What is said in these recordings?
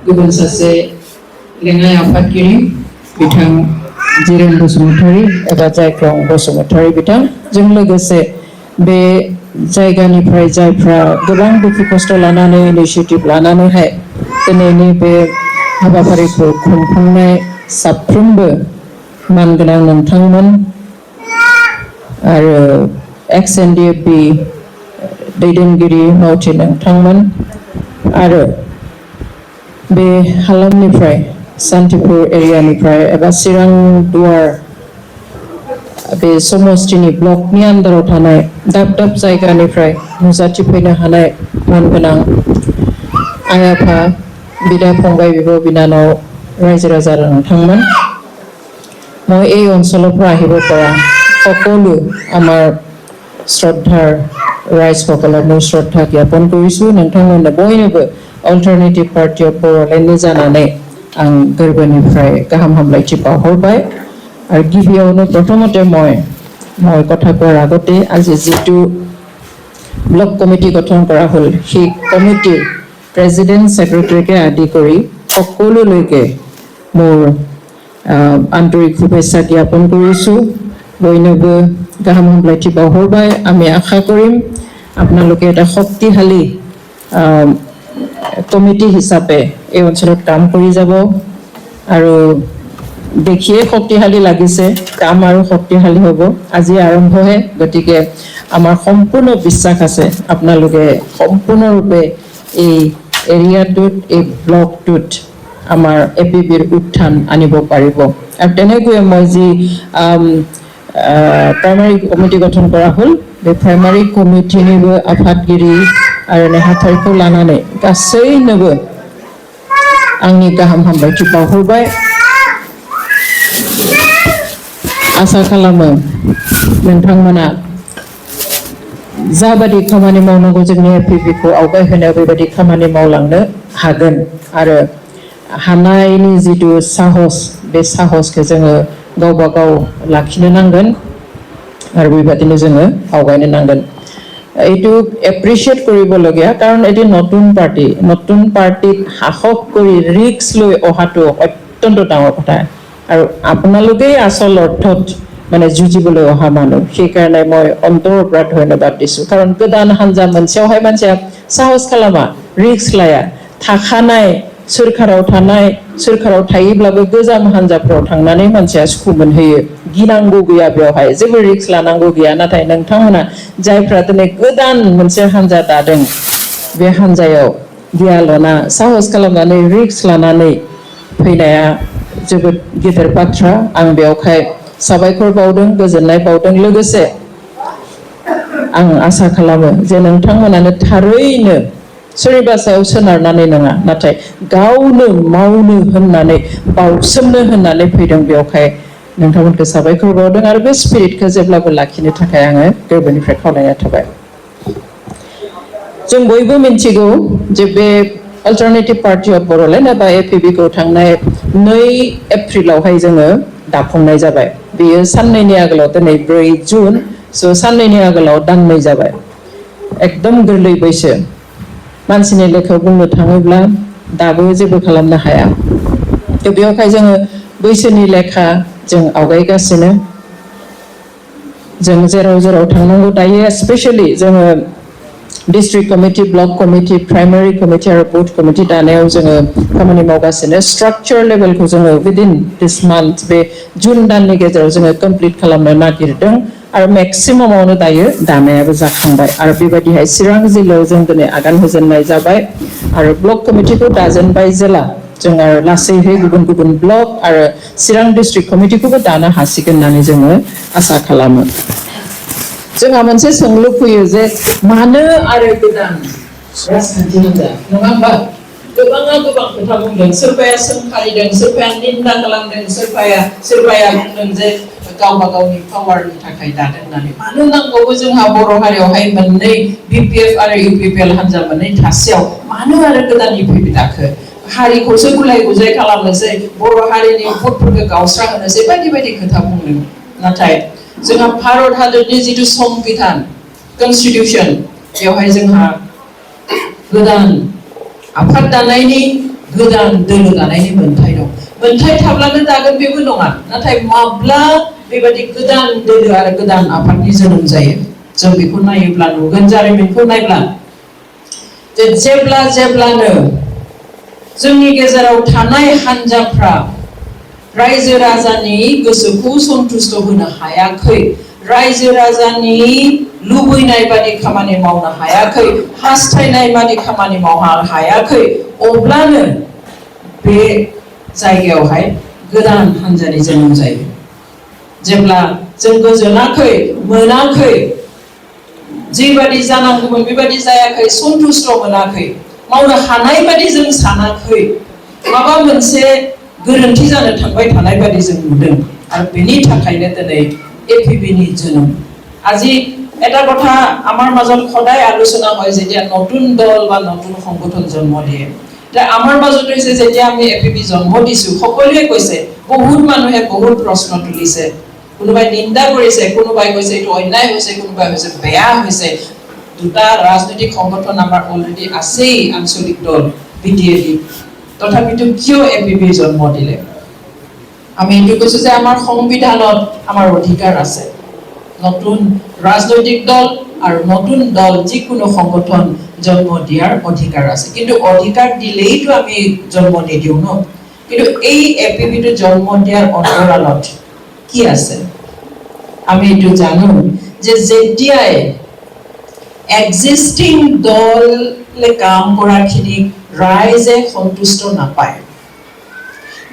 गुबुन सासे लेङाइ आफादगिरि बिथां जिरेन बसुमतारी एबा जायख्लं बसुमतारी बिथांजों लोगोसे बे जायगानिफ्राय जायफ्रा गोबां दुखु खस्थ' लानानै इनिशिएटिभ लानानैहाय दिनैनि बे हाबाफारिखौ खुंफुंनाय साफ्रोमबो मानगोनां नोंथांमोन आरो XNDF-B दैदेनगिरि मावथि नोंथांमोन आरो बे हालामनिफ्राय सान्तिपुर एरियानिफ्राय एबा चिरां दुवार बे समष्टिनि ब्लकनि आन्दाराव थानाय दाब दाब जायगानिफ्राय नुजाथिफैनो हानाय मानगोनां आइ आफा बिदा फंबाय बिब' बिनानाव रायजो राजा নोंथাंমন মই এই অঞ্চলৰ পৰা আহিব পৰা সকলো আমাৰ শ্ৰদ্ধাৰ ৰাইজসকলক মই শ্ৰদ্ধা জ্ঞাপন কৰিছোঁ নोंथांमोननो बयनोबो अल्टारनेटिभ पार्टी अफ बर'लेण्डनि जानानै आं गोरबोनिफ्राय गाहाम हामलायथि बावहरबाय आरो गिबियावनो प्रथमते মই কথা কোৱাৰ আগতে আজি যেটো ব্লক কমিটি গঠন কৰা হ'ল সেই কমিটিৰ প্ৰেসিডেন্ট সেক্ৰেটাৰীকে আদি কৰি সকলোলৈকে মোৰ আন্তৰিক শুভেচ্ছা জ্ঞাপন কৰিছোঁ বৈনবো গাহাম হামলাইথি বাवहरबाय আমি আশা কৰিম আপোনালোকে এটা শক্তিশালী কমিটি হিচাপে এই অঞ্চলত কাম কৰি যাব আৰু দেখিয়ে শক্তিশালী লাগিছে কাম আৰু শক্তিশালী হ'ব আজি আৰম্ভহে গতিকে আমাৰ সম্পূৰ্ণ বিশ্বাস আছে আপোনালোকে সম্পূৰ্ণৰূপে এই এৰিয়াটোত এই ব্লকটোত আমাৰ এপিবিৰ উত্থান আনিব পাৰিব আৰু তেনেকৈ মই যি প্ৰাইমাৰী কমিটি গঠন কৰা হ'ল बे प्राइमारी कमिटिनिबो आफादगिरि आरो नेहाथारिखौ लानानै गासैनोबो आंनि गाहाम हामलायथि बावहरबाय आसा खालामो नोंथांमोना जाबादि खामानि मावनांगौ जोंनि एपिबिखौ आवगायहोनो बेबादि खामानि मावलांनो हागोन आरो हानायनि जितु साहस बे साहसखौ जोङो गावबा गाव लाखिनो नांगोन आरो बेबादिनो जोङो आवगायनो नांगोन एटु एप्रिशिएट কৰিবলগীয়া কাৰণ এটি নতুন পাৰ্টি হাসক কৰি ৰিস্ক লৈ অহাটো অত্যন্ত ডাঙৰ কথা আৰু আপোনালোকেই আসল অৰ্থত মানে যুজিবলৈ অহা মানুহ সেই কাৰণে মই অন্তৰৰ পৰা ধন্যবাদ দিছো কাৰণ গোদান হানজা মনसेयावहाय मानसिया साहस खालामा ৰিস্ক लाया थाखानाय सोरखाराव थायोब्लाबो गोजाम हानजाफोराव थांनानै मानसिया सुखु मोनहैयो गिनांगौ गैया बेवहाय जेबो रिस्क लानांगौ गैया नाथाय नोंथांमोना जायफ्रा दिनै गोदान मोनसे हानजा दादों बे हानजायाव गियालना साहस खालामनानै रिस्क लानानै फैनाया जोबोद गिदिर बाथ्रा आं बेवहाय साबायखर बावदों गोजोननाय बावदों लोगोसे आं आसा खालामो जे नोंथांमोनानो थारैनो सोरनिबा सायाव सोनारनानै नङा नाथाय गावनो मावनो होननानै बावसोमनो होननानै फैदों बेवहाय नोंथांमोनखौ साबायखर बावदों आरो बे स्पिरिटखौ जेब्लाबो लाखिनो थाखाय आङो गोरबोनिफ्राय खावलायनाय थाबाय जों बयबो मिन्थिगौ जे बे अल्टारनेटिभ पार्टी अफ बर'लेण्ड एबा एपिबिखौ थांनाय 2 एप्रिलावहाय जोङो दाफुंनाय जाबाय बेयो साननैनि आगोलाव दिनै 4 जुन स' साननैनि आगोलाव दाननै जाबाय एकदम गोरलै बैसो मानसिनि लेखायाव बुंनो थाङोब्ला दाबो जेबो खालामनो हाया थ' बेवहाय जोङो बैसोनि लेखा जों आवगायगासिनो जों जेराव थांनांगौ दायो स्पेशली जोङो district committee block committee primary committee आरो बुथ कमिटी दानायाव जोङो खामानि मावगासिनो स्ट्राक्चार लेभेलखौ जोङो विदिन दिस मान्थ बे जुन दाननि गेजेराव जोङो कमप्लिट खालामनो नागिरदों आरो मेक्सिमामावनो दायो दानायाबो जाखांबाय आरो बेबायदिहाय चिरां जिल्लायाव जों दिनै आगान होजेननाय जाबाय आरो ब्लक कमिटीखौ दाजेनबाय जेला जों आरो लासैहै गुबुन गुबुन ब्लक आरो चिरां डिस्ट्रिक्ट कमिटीखौबो दानो हासिगोन होननानै जोङो आसा खालामो जोंहा मोनसे सोंलु फैयो जे मानो आरो गोदान राजखान्थि हान्जा नङा होमबा गोबाङा गोबां खोथा बुंदों सोरबाया सोंखारिदों सोरबाया निन्दा खालामदों सोरबाया बुंदों जे गावबा गावनि पावारनि थाखाय दादों होननानै मानो नांगौबो जोंहा बर' हारियावहाय मोननै बिपिएफ आरो इउपिपिएल हान्जा मोननै थासेयाव मानो आरो गोदान इउपिपि दाखो हारिखौसो गुलाय गुजाय खालामनोसै बर' हारिनि भटफोरखौ गावस्राहोनोसै बायदि बायदि खोथा बुंदों नाथाय जोंहा भारत हादरनि जितु संबिधान कन्स्टिट्यूशन बेवहाय जोंहा गोदान आफाद दानायनि गोदान दोलो दानायनि मोन्थाय दं मोन्थाय थाब्लानो दागोन बेबो नङा नाथाय माब्ला बेबायदि गोदान दोलो आरो गोदान आफादनि जोनोम जायो जों बेखौ नायोब्ला नुगोन जारिमिनखौ नायब्ला जेब्लानो जोंनि गेजेराव थानाय हान्जाफ्रा रायजो राजानि गोसोखौ सन्तुष्ट होनो हायाखै रायजो राजानि लुबैनाय बादि खामानि मावनो हायाखै हास्थायनाय बादि खामानि मावनो हायाखै अब्लानो बे जायगायावहाय गोदान हान्जानि जोनोम जायो जेब्ला जों गोजोनाखै मोनाखै जिबादि जानांगौमोन बेबादि जायाखै सन्तुष्ट मोनाखै मावनो हानाय बादि जों सानाखै माबा मोनसे गोरोन्थि जानो थांबाय थानाय बादि जों नुदों आरो बेनि थाखायनो दिनै एपिबिनि जोनोम আজি এটা কথা আমাৰ মাজত সদায় আলোচনা হয় যেতিয়া নতুন দল বা নতুন সংগঠন জন্ম দিয়ে আমাৰ মাজত হৈছে যেতিয়া আমি এপিবি জন্ম দিছো সকলোৱে কৈছে বহুত মানুহে বহুত প্ৰশ্ন তুলিছে কোনোবাই নিন্দা কৰিছে কোনোবাই কৈছে এটো অন্যায় হৈছে কোনোবাই কৈছে বেয়া হৈছে দুটা ৰাজনৈতিক সংগঠন আমাৰ অলৰেডি আছেই আঞ্চলিক দল বিটিএডি তথাপিতো কিয় এপিবি জন্ম দিলে আমি এটো কৈছো যে আমাৰ সংবিধানত আমাৰ অধিকাৰ আছে নতুন ৰাজনৈতিক দল আৰু নতুন দল যিকোনো সংগঠন জন্ম দিয়াৰ অধিকাৰ আছে কিন্তু অধিকাৰ দিলেইতো আমি জন্ম নিদিও ন কিন্তু এই এপিবিটো জন্ম দিয়াৰ অন্তৰালত কি আছে আমি এটো জানো যে যেতিয়াই এক্সিস্টিং দলে কাম কৰাখিনি ৰাইজে সন্তুষ্ট নাপায়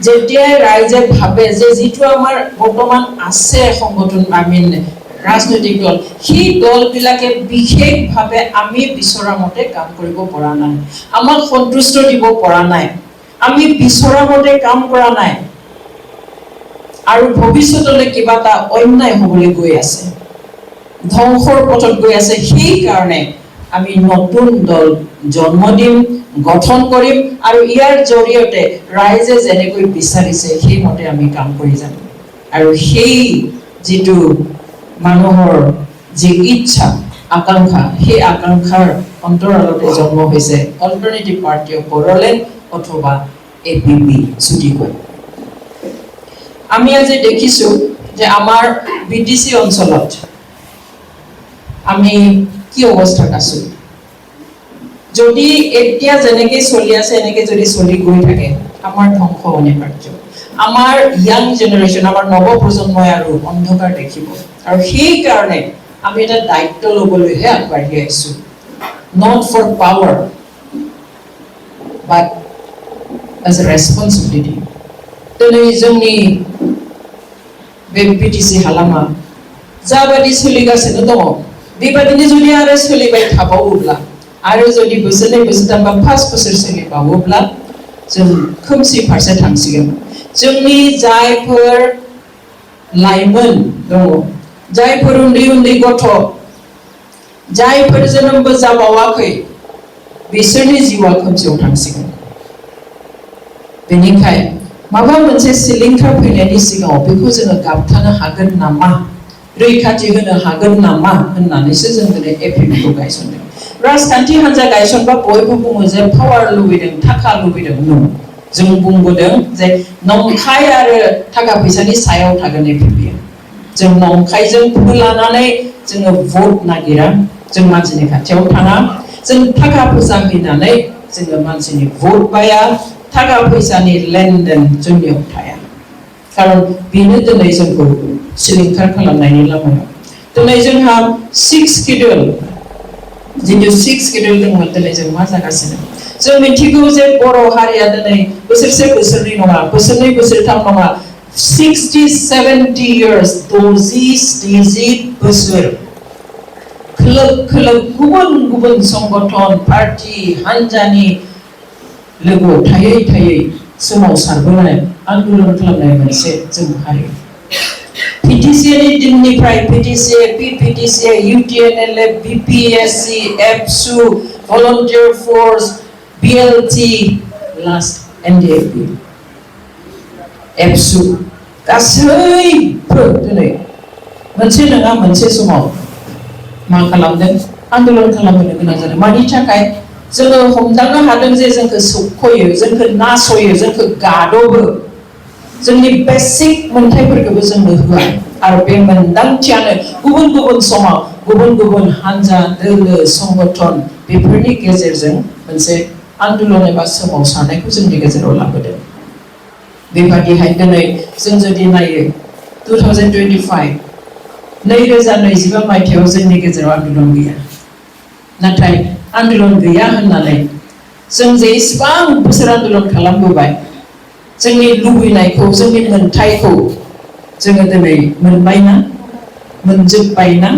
যেতিয়াই ৰাইজে ভাবে যে যিটো আমাৰ বৰ্তমান আছে সংগঠন আমিন ৰাজনৈতিক দল সেই দলবিলাকে বিশেষভাৱে আমি বিচৰা মতে কাম কৰিব পৰা নাই আমাক সন্তুষ্ট দিব পৰা নাই আমি বিচৰা মতে কাম কৰা নাই আৰু ভৱিষ্যতলৈ কিবা এটা অন্যায় হ'বলৈ গৈ আছে ধ্বংসৰ পথত গৈ আছে সেই কাৰণে আমি নতুন দল জন্ম দিম গঠন কৰিম আৰু ইয়াৰ জৰিয়তে ৰাইজে যেনেকৈ বিচাৰিছে সেই মতে আমি কাম কৰি যাম আৰু সেই যেটো মানুহৰ যে ইচ্ছা আকাংক্ষা সেই আকাংক্ষাৰ অন্তৰালতে জন্ম হৈছে অল্টাৰনেটিভ পাৰ্টি অফ বড়োলেণ্ড অথবা এপিবি ছুটিকৈ আমি আজি দেখিছো যে আমাৰ বিটিসি অঞ্চলত আমি কি অৱস্থাত আছো যদি এতিয়া যেনেকৈ চলি আছে এনেকৈ যদি চলি গৈ থাকে আমাৰ ধ্বংস অনিবাৰ্য আমাৰ ইয়াং জেনাৰেশন আমাৰ নৱ প্ৰজন্মই আৰু অন্ধকাৰ দেখিব আৰু সেই কাৰণে আমি এটা দায়িত্ব লবলৈহে আগবাঢ়ি আহিছো not for power but as a responsibility दिनै जोंनि बिटिसि हालामा जाबादि सोलिगासिनो दङ बेबादिनो जुदि आरो सोलिबाय थाबावोब्ला आरो जुदि बोसोरनै बोसोरथाम बा 5 बोसोर सोलिबावोब्ला जों खोमसि फारसे थांसिगोन जोंनि जायफोर लाइमोन दङ जायफोर उन्दै गथ जायफोर जोनोमबो जाबावाखै बिसोरनि जिउआ खोमसियाव थांसिगोन बेनिखायनो माबा मोनसे सिलिंखार फैनायनि सिगाङाव बेखौ जोङो गाबथानो हागोन नामा रैखाथि होनो हागोन नामा होननानैसो जों दिनै एपिबिखौ गायसनदों राजखान्थि हान्जा गायसनबा बयबो बुङो जे पावार लुबैदों थाखा लुबैदों नो जों बुंबोदों जे नंखाय आरो थाखा फैसानि सायाव थागोन एपिबिया जों नंखायजों फोलानानै जोङो भोट नागिरा जों मानसिनि खाथियाव थाङा जों थाखा फैसा होनानै जोङो मानसिनि भोट बाया थाखा फैसानि लेनदेन जोंनियाव थाया कारण बेनो दिनै जोंखौ सिलिंखार खालामनायनि लामायाव दिनै जोंहा 6 स्केड्युल जितु 6 स्केड्युल दंमोन दिनै जों मा जागासिनो जों मिथिगौ जे बर' हारिया दिनै बोसोरसे बोसोरनै नङा बोसोरनै बोसोरथाम नङा 60-70 years 60 बोसोर खोलोब गुबुन संगठन पार्टी हान्जानि लोगोआव थायै सोमावसारबोनाय आन्दोलन खालामनाय मोनसे जों हारि पिटिसिनि दिननिफ्राय पिटिसि पिपिटिसि इउटिएनएलए बिपिएससि एफसु भलन्टियार फोर्स बिएलटि लास्ट एनडिएफबि एफसु गासैबो दिनै मोनसे नङा मोनसे समाव मा खालामदों आन्दोलन खालामनो गोनां जादों मानि थाखाय जोङो हमदांनो हादों जे जोंखौ सौख'यो, जोंखौ नासयो, जोंखौ गादबो, जोंनि बेसिक मोन्थाइफोरखौबो जोंनो होआ आरो बे मोन्दांथियानो गुबुन गुबुन समाव गुबुन गुबुन हान्जा दोलो संगठन बेफोरनि गेजेरजों मोनसे आन्दोलन एबा सोमावसारनायखौ जोंनि गेजेराव लाबोदों। बेबादिहाय दिनै जों जुदि नायो 2025 2025 मायथाइयाव जोंनि गेजेराव आन्दोलन गैया। नाथाय आन्दोलन गैया होननानै जों जे इसेबां बोसोर आन्दोलन खालामबोबाय, जोंनि लुबैनायखौ, जोंनि मोन्थाइखौ जोङो दिनै मोनबायना, मोनजोब्बायना,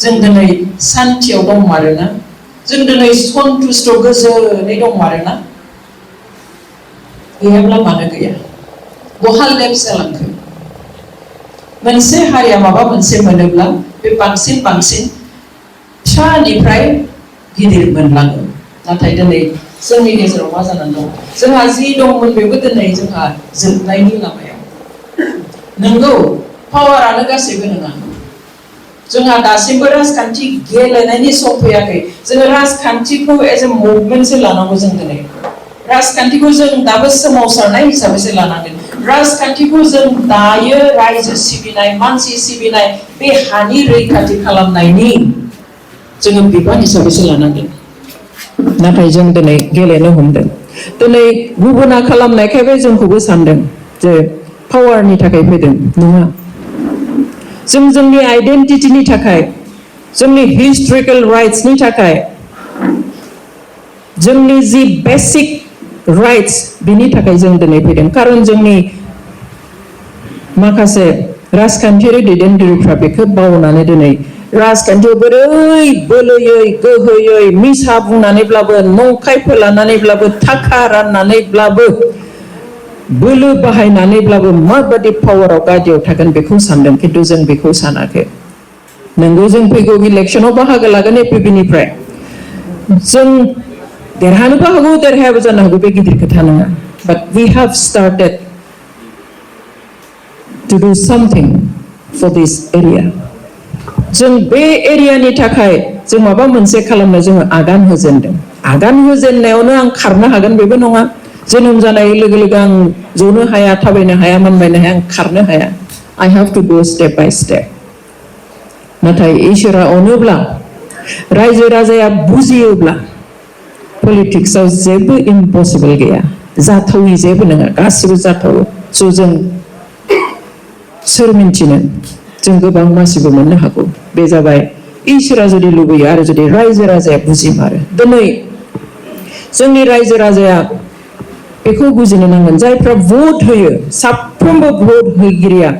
जों दिनै सान्थियाव दंमारोना, जों दिनै सन्तुष्ट गोजोनै दंमारोना? गैयाब्ला मानो गैया? बहा लेप जालांखो? मोनसे हारिया माबा मोनसे मोनोब्ला बे बांसिन फिसानिफ्राय गिदिर मोनलाङो। नाथाय दिनै जोंनि गेजेराव मा जानानै दं? जोंहा जि दंमोन बेबो दिनै जोंहा जोबनायनि लामायाव। नंगौ, पावारानो गासैबो नङा। जोंहा दासिमबो राजखान्थि गेलेनायनि सम फैयाखै। जोङो राजखान्थिखौ एज ए मुभमेन्टसो लानांगौ। जों दिनै राजखान्थिखौ जों दाबो सोमावसारनाय हिसाबैसो लानांगोन। राजखान्थिखौ जों दायो रायजो सिबिनाय, मानसि सिबिनाय, बे हानि रैखाथि खालामनायनि जोङो बिबान हिसाबैसो लानांगोन। नाथाय जों दिनै गेलेनो हमदों। दिनै गुबुना खालामनायखायबो जोंखौबो सानदों जे पावारनि थाखाय फैदों। नङा, जों जोंनि आइडेन्टिटिनि थाखाय, जोंनि हिस्टरिकेल राइट्सनि थाखाय, जोंनि जि बेसिक राइट्स बिनि थाखाय जों दिनै फैदों। खारन जोंनि माखासे राजखान्थियारि दैदेनगिरिफ्रा बेखौ बावनानै दिनै राजखान्थियाव बोरै बोलोयै गोहोयै मिसा बुंनानैब्लाबो, नंखाय फोलानानैब्लाबो, थाखा राननानैब्लाबो, बोलो बाहायनानैब्लाबो माबादि पावाराव गादियाव थागोन बेखौ सानदों। खिन्थु जों बेखौ सानाखै। नंगौ, जों फैगौ इलेक्सनाव बाहागो लागोन एपिपिनिफ्राय। जों देरहानोबो हागौ, देरहायाबो जानो हागौ, बे गिदिर खोथा नङा। But we have started to do something for this area. जों बे एरियानि थाखाय जों माबा मोनसे खालामनो जोङो आगान होजेनदों। आगान होजेननायावनो आं खारनो हागोन बेबो नङा। जोनोम जानाय लोगो लोगो आं जनो हाया, थाबायनो हाया, मानबायनो हाया, आं खारनो हाया। I have to go step by step. नाथाय इसोरा अनोब्ला, रायजो राजाया बुजियोब्ला, पलिटिक्सआव जेबो इम्पसिबल गैया, जाथावै जेबो नङा, गासिबो जाथावो। स' जों सोर मिन्थिनो, जों गोबां मानसिबो मोननो हागौ। बे जाबाय इसोरा जुदि लुबैयो आरो जुदि रायजो राजाया बुजिमारो। दिनै जोंनि रायजो राजाया बेखौ बुजिनो नांगोन, जायफ्रा भट होयो, साफ्रोमबो भट होगिरिया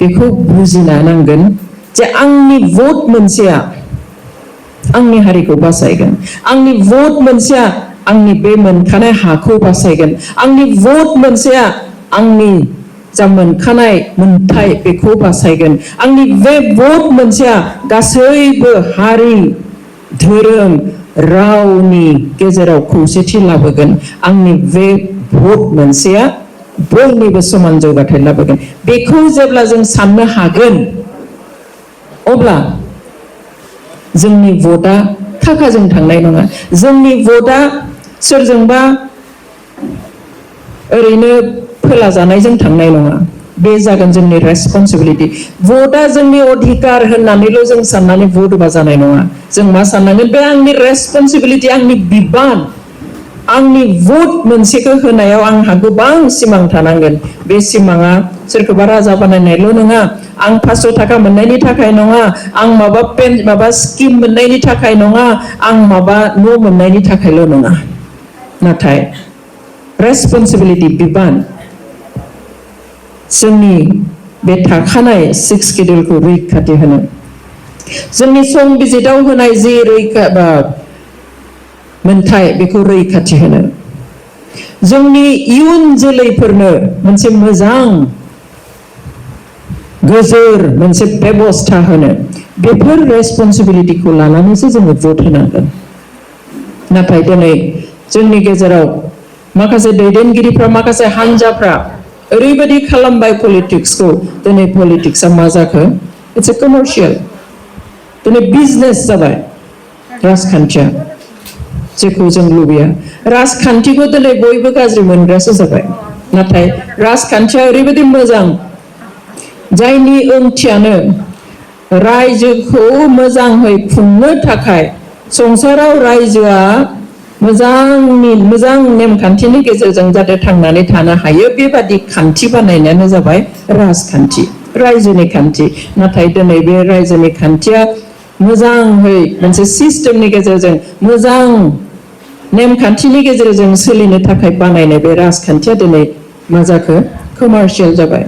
बेखौ बुजिनो नांगोन जे आंनि भट मोनसेया आंनि हारिखौ बासायगोन, आंनि भट मोनसेया आंनि बे मोनखानाय हाखौ बासायगोन, आंनि भट मोनसेया आंनि जा मोनखानाय मोन्थाय बेखौ बासायगोन, आंनि बे भट मोनसेया गासैबो हारि, धोरोम, रावनि गेजेराव खौसेथि लाबोगोन, आंनि बे भट मोनसेया बयनिबो समान जौगाथाय लाबोगोन। बेखौ जेब्ला जों साननो हागोन, अब्ला जोंनि भटआ थाखाजों थांनाय नङा। जोंनि भटआ सोरजोंबा ओरैनो फोलाजानायजों थांनाय नङा। बे जागोन जोंनि रेसपन्सिबिलिटि। भटआ जोंनि अधिकार होननानैल' जों साननानै भट होबा जानाय नङा। जों मा साननांगोन, बे आंनि रेसपन्सिबिलिटि, आंनि बिबान। आंनि भट मोनसेखौ होनायाव आंहा गोबां सिमां थानांगोन। बे सिमाङा सोरखौबा राजा बानायनायल' नङा, आं 500 थाखा मोननायनि थाखाय नङा, आं माबा स्किम मोननायनि थाखाय नङा, आं माबा न' मोननायनि थाखायल' नङा। नाथाय रेसपन्सिबिलिटि, बिबान, जोंनि बे थाखानाय 6 शेड्युलखौ रैखाथि होनो, जोंनि संबिजिताव होनाय जि मोन्थाय बेखौ रैखाथि होनो, जोंनि इयुन जोलैफोरनो मोनसे मोजां गोजोर मोनसे बेबस्था होनो, बेफोर रेसपन्सिबिलिटिखौ लानानैसो जोङो भट होनांगोन। नाथाय दिनै जोंनि गेजेराव माखासे दैदेनगिरिफ्रा, माखासे हान्जाफ्रा ओरैबायदि खालामबाय पलिटिक्सखौ, दिनै पलिटिक्सआ मा जाखो, इट्स ए कमार्शियेल, दिनै बिजनेस जाबाय राजखान्थिया। जेखौ जों लुबैया राजखान्थिखौ दिनै बयबो गाज्रि मोनग्रासो जाबाय नाथाय राजखान्थिया ओरैबायदि मोजां जायनि ओंथियानो रायजोखौ मोजाङै खुंनो थाखाय संसाराव रायजोआ मोजां नेमखान्थिनि गेजेरजों जाहाथे थांनानै थानो हायो बेबादि खान्थि बानायनायानो जाबाय राजखान्थि रायजोनि खान्थि नाथाय दिनै बे रायजोनि खान्थिया मोजाङै मोनसे सिस्टेमनि गेजेरजों मोजां नेमखान्थिनि गेजेरजों सोलिनो थाखाय बानायनाय बे राजखान्थिया दिनै मा जाखो कमार्शियेल जाबाय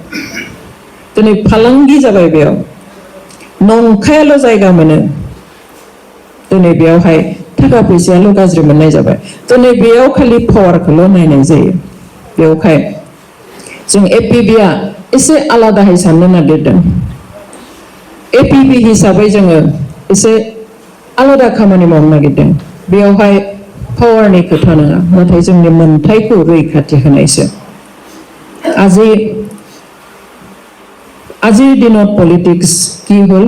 दिनै फालांगि जाबाय बेयाव नंखायाल' जायगा मोनो दिनै बेयावहाय थाखा फैसायाल' गाज्रि मोननाय जाबाय दिनै बेयाव खालि पावारखौल' नायनाय जायो बेयावहाय जों एपिबिआ एसे आलादायै साननो नागिरदों एपिबि हिसाबै जोङो एसे आलादा खामानि मावनो नागिरदों बेयावहाय पावारनि खोथा नङा नाथाय जोंनि मोन्थायखौ रैखाथि होनायसो আজিৰ দিনত পলিটিক্স কি হ'ল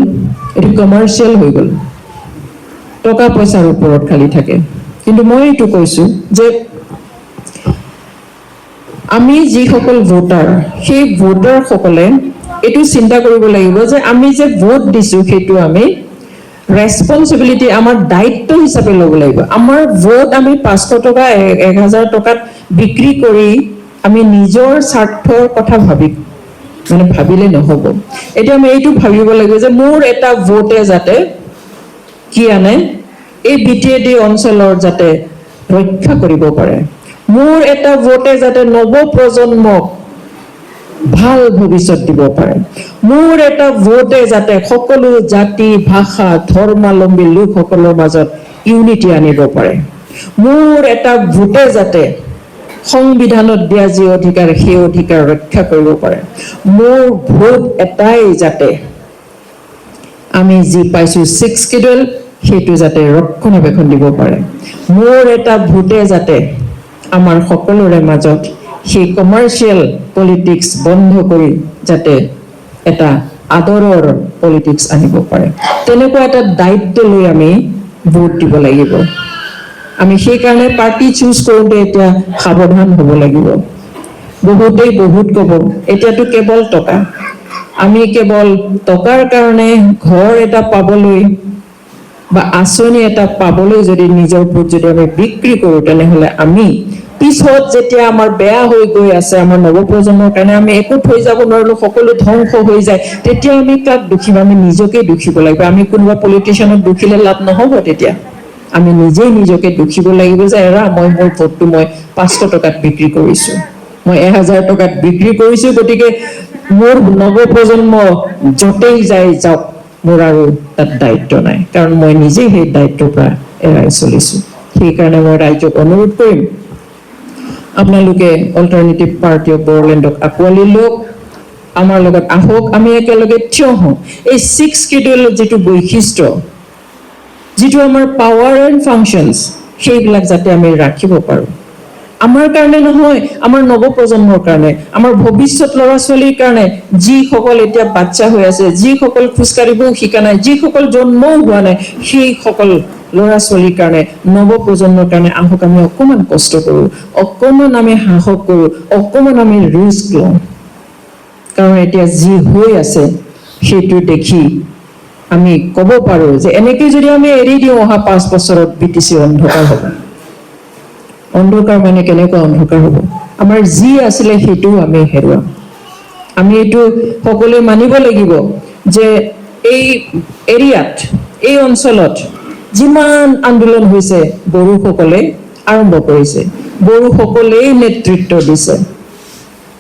এটি কমাৰ্চিয়েল হৈ গ'ল টকা পইচাৰ ওপৰত খালি থাকে কিন্তু মই এইটো কৈছো যে আমি যিসকল ভোটাৰ সেই ভোটাৰসকলে এইটো চিন্তা কৰিব লাগিব যে আমি যে ভোট দিছো সেইটো আমি ৰেসপন্সিবিলিটি আমাৰ দায়িত্ব হিচাপে ল'ব লাগিব আমাৰ ভোট আমি 500 টকা 1000 টকাত বিক্ৰী কৰি আমি নিজৰ স্বাৰ্থৰ কথা মানে ভাবিলে নহব এটা আমি এইটো ভাবিব লাগিব যে মোৰ এটা ভোটে যাতে কি আনে এই বিটিএডি অঞ্চলৰ যাতে ৰক্ষা কৰিব পাৰে মোৰ এটা ভোটে যাতে নৱ প্ৰজন্মক ভাল ভৱিষ্যত দিব পাৰে মোৰ এটা ভোটে যাতে সকলো জাতি ভাষা ধৰ্মাৱলম্বী লোকসকলৰ মাজত ইউনিটি আনিব পাৰে মোৰ এটা ভোটে যাতে সংবিধানত দিয়া যি অধিকাৰ সেই অধিকাৰ ৰক্ষা কৰিব পাৰে মোৰ ভোট এটাই যাতে আমি যি পাইছো 6 শিডিউল সেইটো যাতে ৰক্ষণাবেক্ষণ দিব পাৰে মোৰ এটা ভোটে যাতে আমাৰ সকলোৰে মাজত সেই কমাৰ্চিয়েল পলিটিক্স বন্ধ কৰি যাতে এটা আদৰৰ পলিটিক্স আনিব পাৰে তেনেকুৱা এটা দায়িত্ব লৈ আমি ভোট দিব লাগিব আমি সেই কাৰণে পাৰ্টি চুজ কৰোঁতে এতিয়া সাৱধান হ'ব লাগিব বহুতেই বহুত ক'ব এতিয়াতো কেৱল টকা আমি কেৱল টকাৰ কাৰণে ঘৰ এটা পাবলৈ বা আঁচনি এটা পাবলৈ যদি নিজৰ ভোট যদি আমি বিক্ৰী কৰোঁ তেনেহ'লে আমি পিছত যেতিয়া আমাৰ বেয়া হৈ গৈ আছে আমাৰ নৱপ্ৰজন্মৰ কাৰণে আমি একো থৈ যাব নোৱাৰিলো সকলো ধ্বংস হৈ যায় তেতিয়া আমি কাক দুখিম আমি নিজকে দুখিব লাগিব আমি কোনোবা পলিটিচিয়ানক দুখিলে লাভ নহ'ব তেতিয়া আমি নিজেই নিজকে দুখিব লাগিব যে এৰা মই মোৰ ভোটটো মই 500 টকাত বিক্ৰী কৰিছো মই 1000 টকাত বিক্ৰী কৰিছো গতিকে মোৰ নৱপ্ৰজন্ম যতেই যায় যাওক মোৰ আৰু তাত দায়িত্ব নাই কাৰণ মই নিজেই সেই দায়িত্বৰ পৰা এৰাই চলিছো সেইকাৰণে মই ৰাজ্যক অনুৰোধ কৰিম আপোনালোকে অল্টাৰনেটিভ পাৰ্টি অফ বড়োলেণ্ডক আঁকোৱালি লওক আমাৰ লগত আহক আমি একেলগে থিয় হওঁ এই 6 শিডিউলৰ যিটো বৈশিষ্ট্য যিটো আমাৰ পাৱাৰ এণ্ড ফাংচনছ সেইবিলাক যাতে আমি ৰাখিব পাৰোঁ আমাৰ কাৰণে নহয় আমাৰ নৱপ্ৰজন্মৰ কাৰণে আমাৰ ভৱিষ্যত ল'ৰা ছোৱালীৰ কাৰণে যিসকল এতিয়া বাচ্চা হৈ আছে যিসকল খোজকাঢ়িব শিকা নাই যিসকল জন্মও হোৱা নাই সেইসকল ল'ৰা ছোৱালীৰ কাৰণে নৱপ্ৰজন্মৰ কাৰণে আহক আমি অকণমান কষ্ট কৰোঁ অকণমান আমি সাহস কৰোঁ অকণমান আমি ৰিস্ক লওঁ কাৰণ এতিয়া যি হৈ আছে সেইটো দেখি আমি ক'ব পাৰোঁ যে এনেকৈ যদি আমি এৰি দিওঁ অহা 5 বছৰত বিটিচি অন্ধকাৰ হ'ব অন্ধকাৰ মানে কেনেকুৱা অন্ধকাৰ হ'ব আমাৰ যি আছিলে সেইটো আমি হেৰুৱাম আমি এইটো সকলোৱে মানিব লাগিব যে এই এৰিয়াত এই অঞ্চলত যিমান আন্দোলন হৈছে বড়োসকলে আৰম্ভ কৰিছে বড়োসকলেই নেতৃত্ব দিছে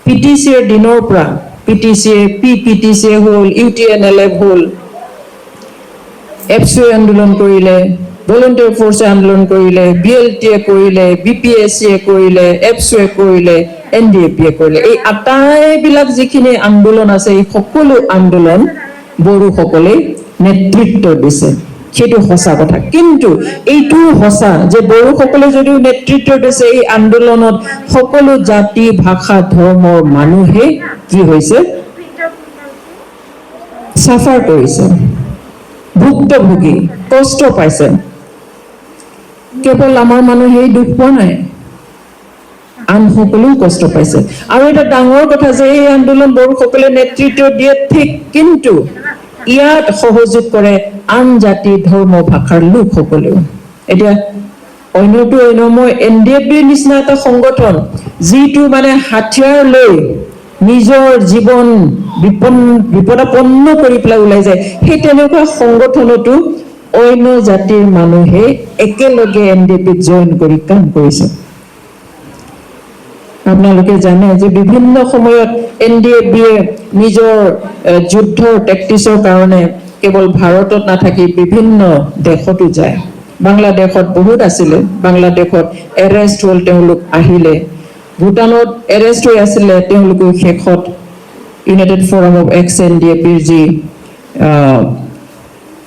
পিটিচিৰ দিনৰ পৰা পিটিচিয়ে হ'ল ইউটিএনএলএফ হ'ল এফচুৱে আন্দোলন কৰিলে ভলণ্টিয়াৰ ফৰ্চে আন্দোলন কৰিলে বিএলটিয়ে কৰিলে বিপিএছচিয়ে কৰিলে এফচুৱে কৰিলে এনডিএফবিয়ে কৰিলে এই আটাইবিলাক যিখিনি আন্দোলন আছে এই সকলো আন্দোলন বড়োসকলেই নেতৃত্ব দিছে সেইটো সঁচা কথা কিন্তু এইটো সঁচা যে বড়োসকলে যদিও নেতৃত্ব দিছে এই আন্দোলনত সকলো জাতি ভাষা ধৰ্মৰ মানুহে কি হৈছে সাফাৰ কৰিছে ভুক্তভোগী কষ্ট পাইছে কেৱল আমাৰ মানুহে দুখ পোৱা নাই, আন সকলেও কষ্ট পাইছে। আৰু এটা ডাঙৰ কথা যে এই আন্দোলন বড়োসকলে নেতৃত্ব দিয়ে ঠিক, কিন্তু ইয়াত সহযোগ কৰে আন জাতি ধৰ্ম ভাষাৰ লোকসকলেও। এতিয়া অন্যটো অন্য, মই NDFBৰ নিচিনা এটা সংগঠন যিটো মানে হাতিয়াৰ লৈ নিজৰ জীৱন বিপদাপন্ন কৰি পেলাই ওলাই যায়, সেই তেনেকুৱা সংগঠনতো অন্য জাতিৰ মানুহে একেলগে NDFBত জইন কৰি কাম কৰিছে। আপোনালোকে জানে যে বিভিন্ন সময়ত NDFBয়ে নিজৰ যুদ্ধৰ টেকটিক্সৰ কাৰণে কেৱল ভাৰতত নাথাকি বিভিন্ন দেশতো যায়। বাংলাদেশত বহুত আছিলে, বাংলাদেশত এৰেষ্ট হ'ল, তেওঁলোক আহিলে। ভূটানত এৰেষ্ট হৈ আছিলে, তেওঁলোকে শেষত ইউনাইটেড ফৰাম অফ এক্স NDFBৰ যি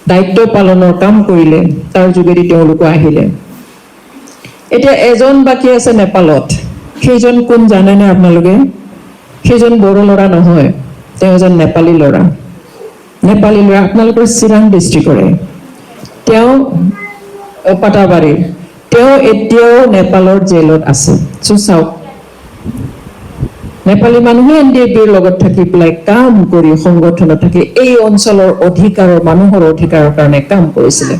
দায়িত্ব পালনৰ কাম কৰিলে, তাৰ যোগেদি তেওঁলোকো আহিলে। এতিয়া এজন বাকী আছে নেপালত, সেইজন কোন জানেনে আপোনালোকে? সেইজন বড়ো ল'ৰা নহয়, তেওঁ এজন নেপালী ল'ৰা। নেপালী ল'ৰা, আপোনালোকৰ চিৰাং ডিষ্ট্ৰিক্টৰে, তেওঁ পাটাবাৰীৰ, তেওঁ এতিয়াও নেপালৰ জেলত আছে। চাওক, নেপালী মানুহে NDFBৰ লগত থাকি পেলাই কাম কৰি সংগঠনত থাকি এই অঞ্চলৰ অধিকাৰৰ, মানুহৰ অধিকাৰৰ কাৰণে কাম কৰিছিলে।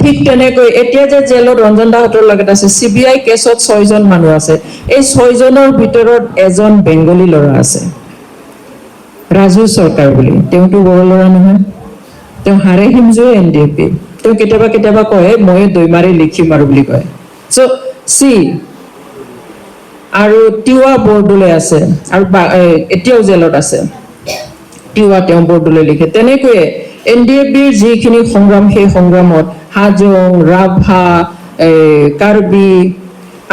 ঠিক তেনেকৈ এতিয়া যে জেলত ৰঞ্জন দাহঁতৰ লগত আছে, CBI কেছত 6জন মানুহ আছে। এই 6জনৰ ভিতৰত এজন বেংগলী ল'ৰা আছে, ৰাজু চৰকাৰ বুলি। তেওঁতো বড়ো ল'ৰা নহয়, তেওঁ হাৰে হিমজুৱে NDFB। তেওঁ কেতিয়াবা কেতিয়াবা কয় মই দৈমাৰি লিখিম আৰু বুলি কয়। আৰু তিৱা বৰদলৈ আছে, আৰু এতিয়াও জেলত আছে তিৱা, তেওঁ বৰদলৈ লিখে। তেনেকৈয়ে NDFBৰ যিখিনি সংগ্ৰাম, সেই সংগ্ৰামত হাজং, ৰাভা, কাৰ্বি,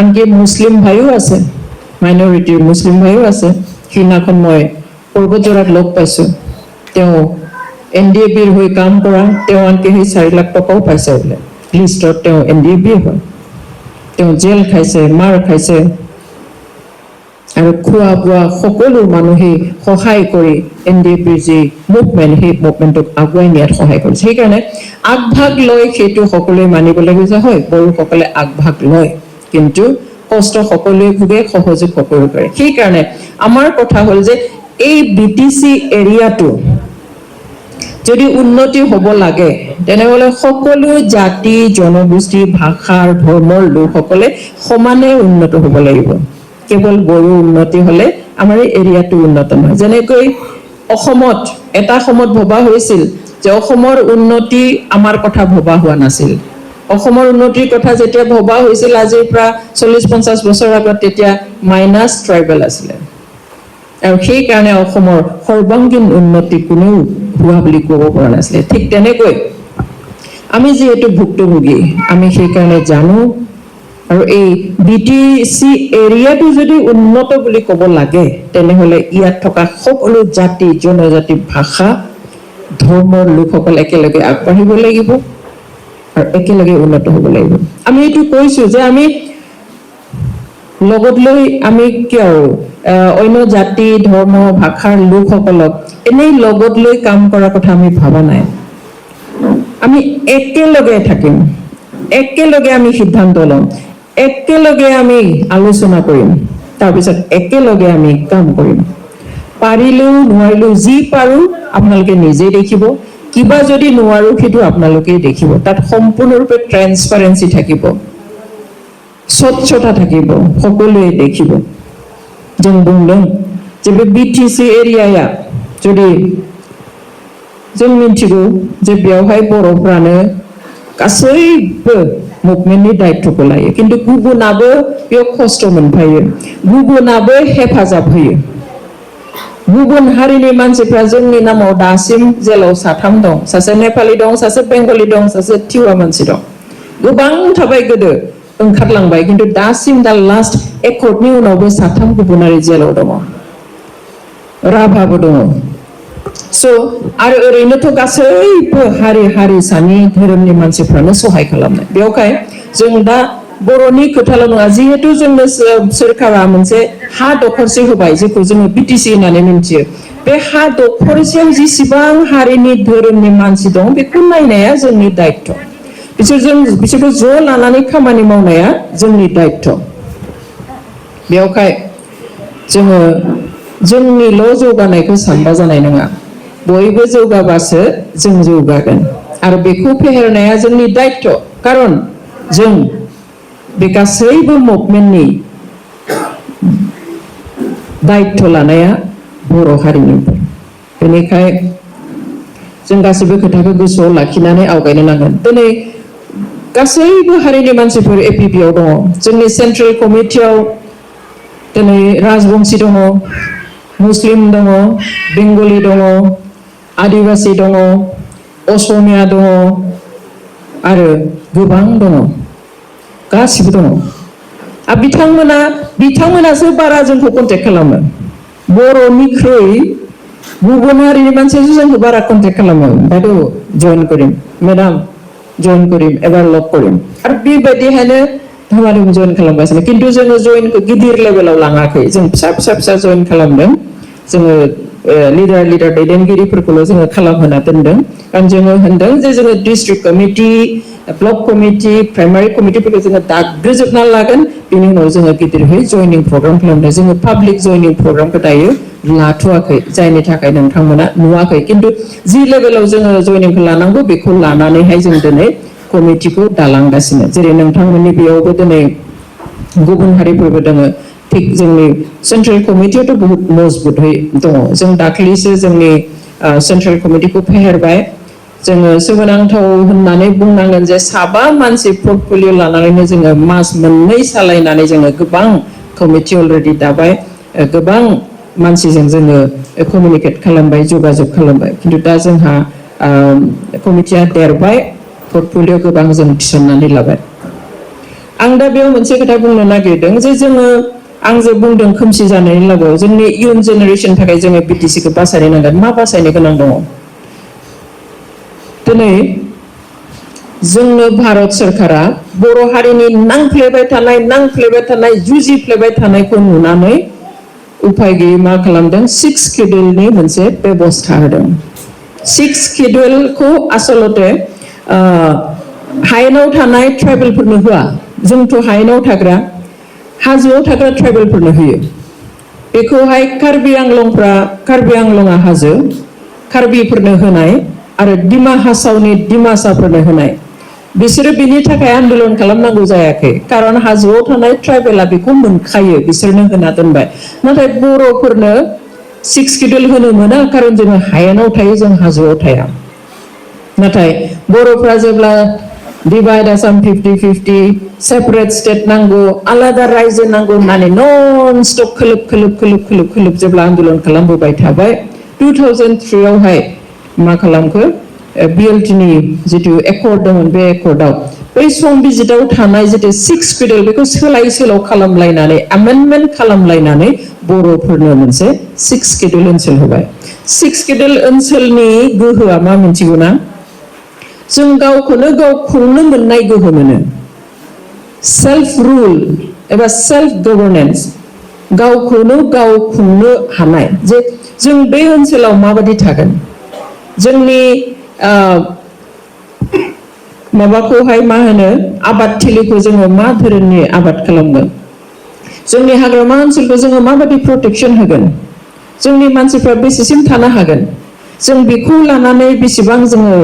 আনকি মুছলিম ভাইও আছে, মাইনৰিটিৰ মুছলিম ভাইও আছে। সিদিনাখন মই পৰ্বতজোৰাত লগ পাইছোঁ, তেওঁ NDFBৰ হৈ কাম কৰা, তেওঁ আনকি সেই 4 লাখ টকাও পাইছে বোলে, লিষ্টত তেওঁ NDFBৰ হয়। তেওঁ জেল খাইছে, মাৰ খাইছে, আৰু খোৱা বোৱা সকলো মানুহেই সহায় কৰি NDFBৰ যি মুভমেণ্ট, সেই মুভমেণ্টক আগুৱাই নিয়াত সহায় কৰিছে। সেইকাৰণে আগভাগ লয়, সেইটো সকলোৱে মানিব লাগিব যে হয়, বড়োসকলে আগভাগ লয়, কিন্তু কষ্ট সকলোৱে ভোগে, সহযোগ সকলোৱে কৰে। সেইকাৰণে আমাৰ কথা হ'ল যে এই BTC এৰিয়াটো যদি উন্নতি হ'ব লাগে, তেনেহ'লে সকলো জাতি, জনগোষ্ঠী, ভাষাৰ, ধৰ্মৰ লোকসকলে সমানে উন্নত হ'ব লাগিব। কেৱল বড়ো উন্নতি হ'লে আমাৰ এই এৰিয়াটো উন্নত নহয়। যেনেকৈ অসমত এটা সময়ত ভবা হৈছিল যে অসমৰ উন্নতি আমাৰ কথা ভবা হোৱা নাছিল। অসমৰ উন্নতিৰ কথা যেতিয়া ভবা হৈছিল আজিৰ পৰা 40-50 বছৰ আগত, তেতিয়া মাইনাছ ট্ৰাইবেল আছিলে, আৰু সেইকাৰণে অসমৰ সৰ্বাংগীন উন্নতি কোনেও হোৱা বুলি ক'ব পৰা নাছিলে। ঠিক তেনেকৈ আমি যিহেতু ভুক্তভোগী, আমি সেইকাৰণে জানো, আৰু এই BTC এৰিয়াটো যদি উন্নত বুলি ক'ব লাগে, তেনেহ'লে ইয়াত থকা সকলো জাতি, জনজাতি, ভাষা, ধৰ্মৰ লোকসকল একেলগে আগবাঢ়িব লাগিব আৰু একেলগে উন্নত হ'ব লাগিব। আমি এইটো কৈছোঁ যে আমি লগত লৈ, আমি কিয় অন্য জাতি, ধৰ্ম, ভাষাৰ লোকসকলক এনেই লগত লৈ কাম কৰাৰ কথা আমি ভবা নাই। আমি একেলগে থাকিম, একেলগে আমি সিদ্ধান্ত ল'ম, একেলগে আমি আলোচনা কৰিম, তাৰপিছত একেলগে আমি কাম কৰিম। পাৰিলেও নোৱাৰিলেও যি পাৰোঁ আপোনালোকে নিজেই দেখিব, কিবা যদি নোৱাৰোঁ সেইটো আপোনালোকেই দেখিব। তাত সম্পূৰ্ণৰূপে ট্ৰেন্সপাৰেঞ্চি থাকিব, স্বচ্ছতা থাকিব, সকলোৱে দেখিব। जों बुंदों जे बे BTC एरियाया जुदि जों मिथिगौ जे बेवहाय बर'फ्रानो गासैबो मुभमेन्टनि दायित्वखौ लायो, किन्तु गुबुनाबो बेयाव खस्थ' मोनफायो, गुबुनाबो हेफाजाब होयो। गुबुन हारिनि मानसिफ्रा जोंनि नामाव दासिम जेलाव 3 दं, सासे नेपाली दं, सासे बेंगली दं, सासे तिवा मानसि दं। गोबां थाबाय गोदो ओंखारलांबाय, किन्तु दासिम दा लास्ट एकर्डनि उनावबो 3 गुबुनारि जेलाव दङ, राभाबो दङ। आरो ओरैनोथ' गासैबो हारि हारिसानि धोरोमनि मानसिफ्रानो सहाय खालामनाय। बेवहाय जों दा बर'नि खोथाल' नङा, जिहेतु जोंनो सोरखारा मोनसे हा दखरसे होबाय, जेखौ जोङो BTC होननानै मिथियो, बे हा दखरसेयाव जेसेबां हारिनि धोरोमनि मानसि दं, बेखौ नायनाया जोंनि दायित्व। बिसोरखौ ज' लानानै खामानि मावनाया जोंनि दायित्व बेयावहाय जोङो जोंनिल' जौगानायखौ सानबा जानाय नङा बयबो जौगाबासो जों जौगागोन आरो बेखौ फेहेरनाया जोंनि दायित्व खारन जों बे गासैबो मुभमेन्टनि दायित्व लानाया बर' हारिनिफोर बेनिखाय जों गासैबो खोथाखौ गोसोआव लाखिनानै आवगायनो नांगोन दिनै गासैबो हारिनि मानसिफोर एपिपिआव दङ जोंनि सेन्ट्रेल कमिटियाव दिनै राजबंशी दङ मुस्लिम दङ बेंगलि दङ आदिबासी दङ असमिया दङ आरो गोबां दङ गासिबो दङ आरो बिथांमोनासो बारा जोंखौ कन्टेक्ट खालामो बर'निख्रुइ गुबुन हारिनि मानसियासो जोंखौ बारा कन्टेक्ट खालामो बायद' जइन करिम मेडाम जइन करिम एबार लग करिम आरो बेबायदिहायनो धामाधुम जइन खालामगासिनो खिन्थु जोङो जइनखौ गिदिर लेभेलाव लाङाखै जों फिसा जइन खालामदों जोङो लिडार दैदेनगिरिफोरखौल' जोङो खालामहोना दोनदों कारण जोङो होनदों जे जोङो district committee block committee primary कमिटिफोरखौ जोङो दाग्रोजोबना लागोन बेनि उनाव जोङो गिदिरहै जइनिं प्रग्राम खालामदों जोङो पाब्लिक जइनिं प्रग्रामखौ दायो लाथ'वाखै जायनि थाखाय नोंथांमोना नुवाखै खिन्थु जि लेभेलाव जोङो जइनिंखौ लानांगौ बेखौ लानानैहाय जों दिनै कमिटिखौ दालांगासिनो जेरै नोंथांमोननि बेयावबो दिनै गुबुन हारिफोरबो दङ थिग जोंनि सेन्ट्रेल कमिटियाथ' बहुत मजबुतहै दङ जों दाख्लैसो जोंनि सेन्ट्रेल कमिटिखौ फेहेरबाय जोङो सोमोनांथाव होननानै बुंनांगोन जे साबा मानसि पर्टफलिय' लानानैनो जोङो मास मोननै सालायनानै जोङो गोबां कमिटि अलरेडि दाबाय गोबां मानसिजों जोङो कमिउनिकेट खालामबाय जगाजग खालामबाय खिन्थु दा जोंहा कमिटिया देरबाय पर्टफलिय' गोबां जों थिसननानै लाबाय आं दा बेयाव मोनसे खोथा बुंनो नागिरदों जे जोङो आं जे बुंदों खोमसि जानायनि लागाव जोंनि इयुन जेनेरेसननि थाखाय जोङो बिटिसिखौ बासायनो नांगोन मा बासायनो गोनां दङ दिनै जोंनो भारत सरकारा बर' हारिनि नांफ्लेबाय थानाय जुजिफ्लेबाय थानायखौ नुनानै उफाय गैयै मा खालामदों 6 शिड्यूलनि मोनसे बेबस्था होदों 6 शिड्यूलखौ आसलते हायेनाव थानाय ट्राइबेलफोरनो होआ जोंथ' हायेनाव थाग्रा हाजोआव थाग्रा ट्राइबेलफोरनो होयो बेखौहाय कार्बि आंलंआ हाजो कार्बिफोरनो होनाय आरो दिमा हासावनि दिमासाफोरनो होनाय बिसोरो बिनि थाखाय आन्दोलन खालामनांगौ जायाखै खारन हाजोआव थानाय ट्राइबेला बेखौ मोनखायो बिसोरनो होना दोनबाय नाथाय बर'फोरनो 6 शिड्यूल होनो मोना खारन जोङो हायेनाव थायो जों हाजोआव थाया नाथाय बर'फ्रा जेब्ला डिवाइड आसाम 50-50 सेपारेट स्टेट नांगौ आलादा रायजो नांगौ होननानै नन स्टप खोलोब जेब्ला आन्दोलन खालामबोबाय थाबाय 2003 आवहाय मा खालामखो बिएलटिनि जितु एकर्ड दंमोन बे एकर्डआव बै संबिजिताव थानाय जितु 6 शिड्यूल बेखौ सोलाय सोल' खालामलायनानै एमेन्डमेन्ट खालामलायनानै बर'फोरनो मोनसे 6 शिड्यूल ओनसोल होबाय 6 शिड्यूल ओनसोलनि गोहोआ मा मिथिगौ ना जों गावखौनो गाव खुंनो मोननाय गोहो मोनो सेल्फ रुल एबा सेल्फ गभर्नेन्स गावखौनो गाव खुंनो हानाय जे जों बे ओनसोलाव माबायदि थागोन जोंनि माबाखौहाय मा होनो आबाद थिलिखौ जोङो मा धोरोमनि आबाद खालामगोन जोंनि हाग्रामा ओनसोलखौ जोङो माबायदि प्रटेक्शन होगोन जोंनि मानसिफ्रा बेसेसिम थानो हागोन जों बेखौ लानानै बेसेबां जोङो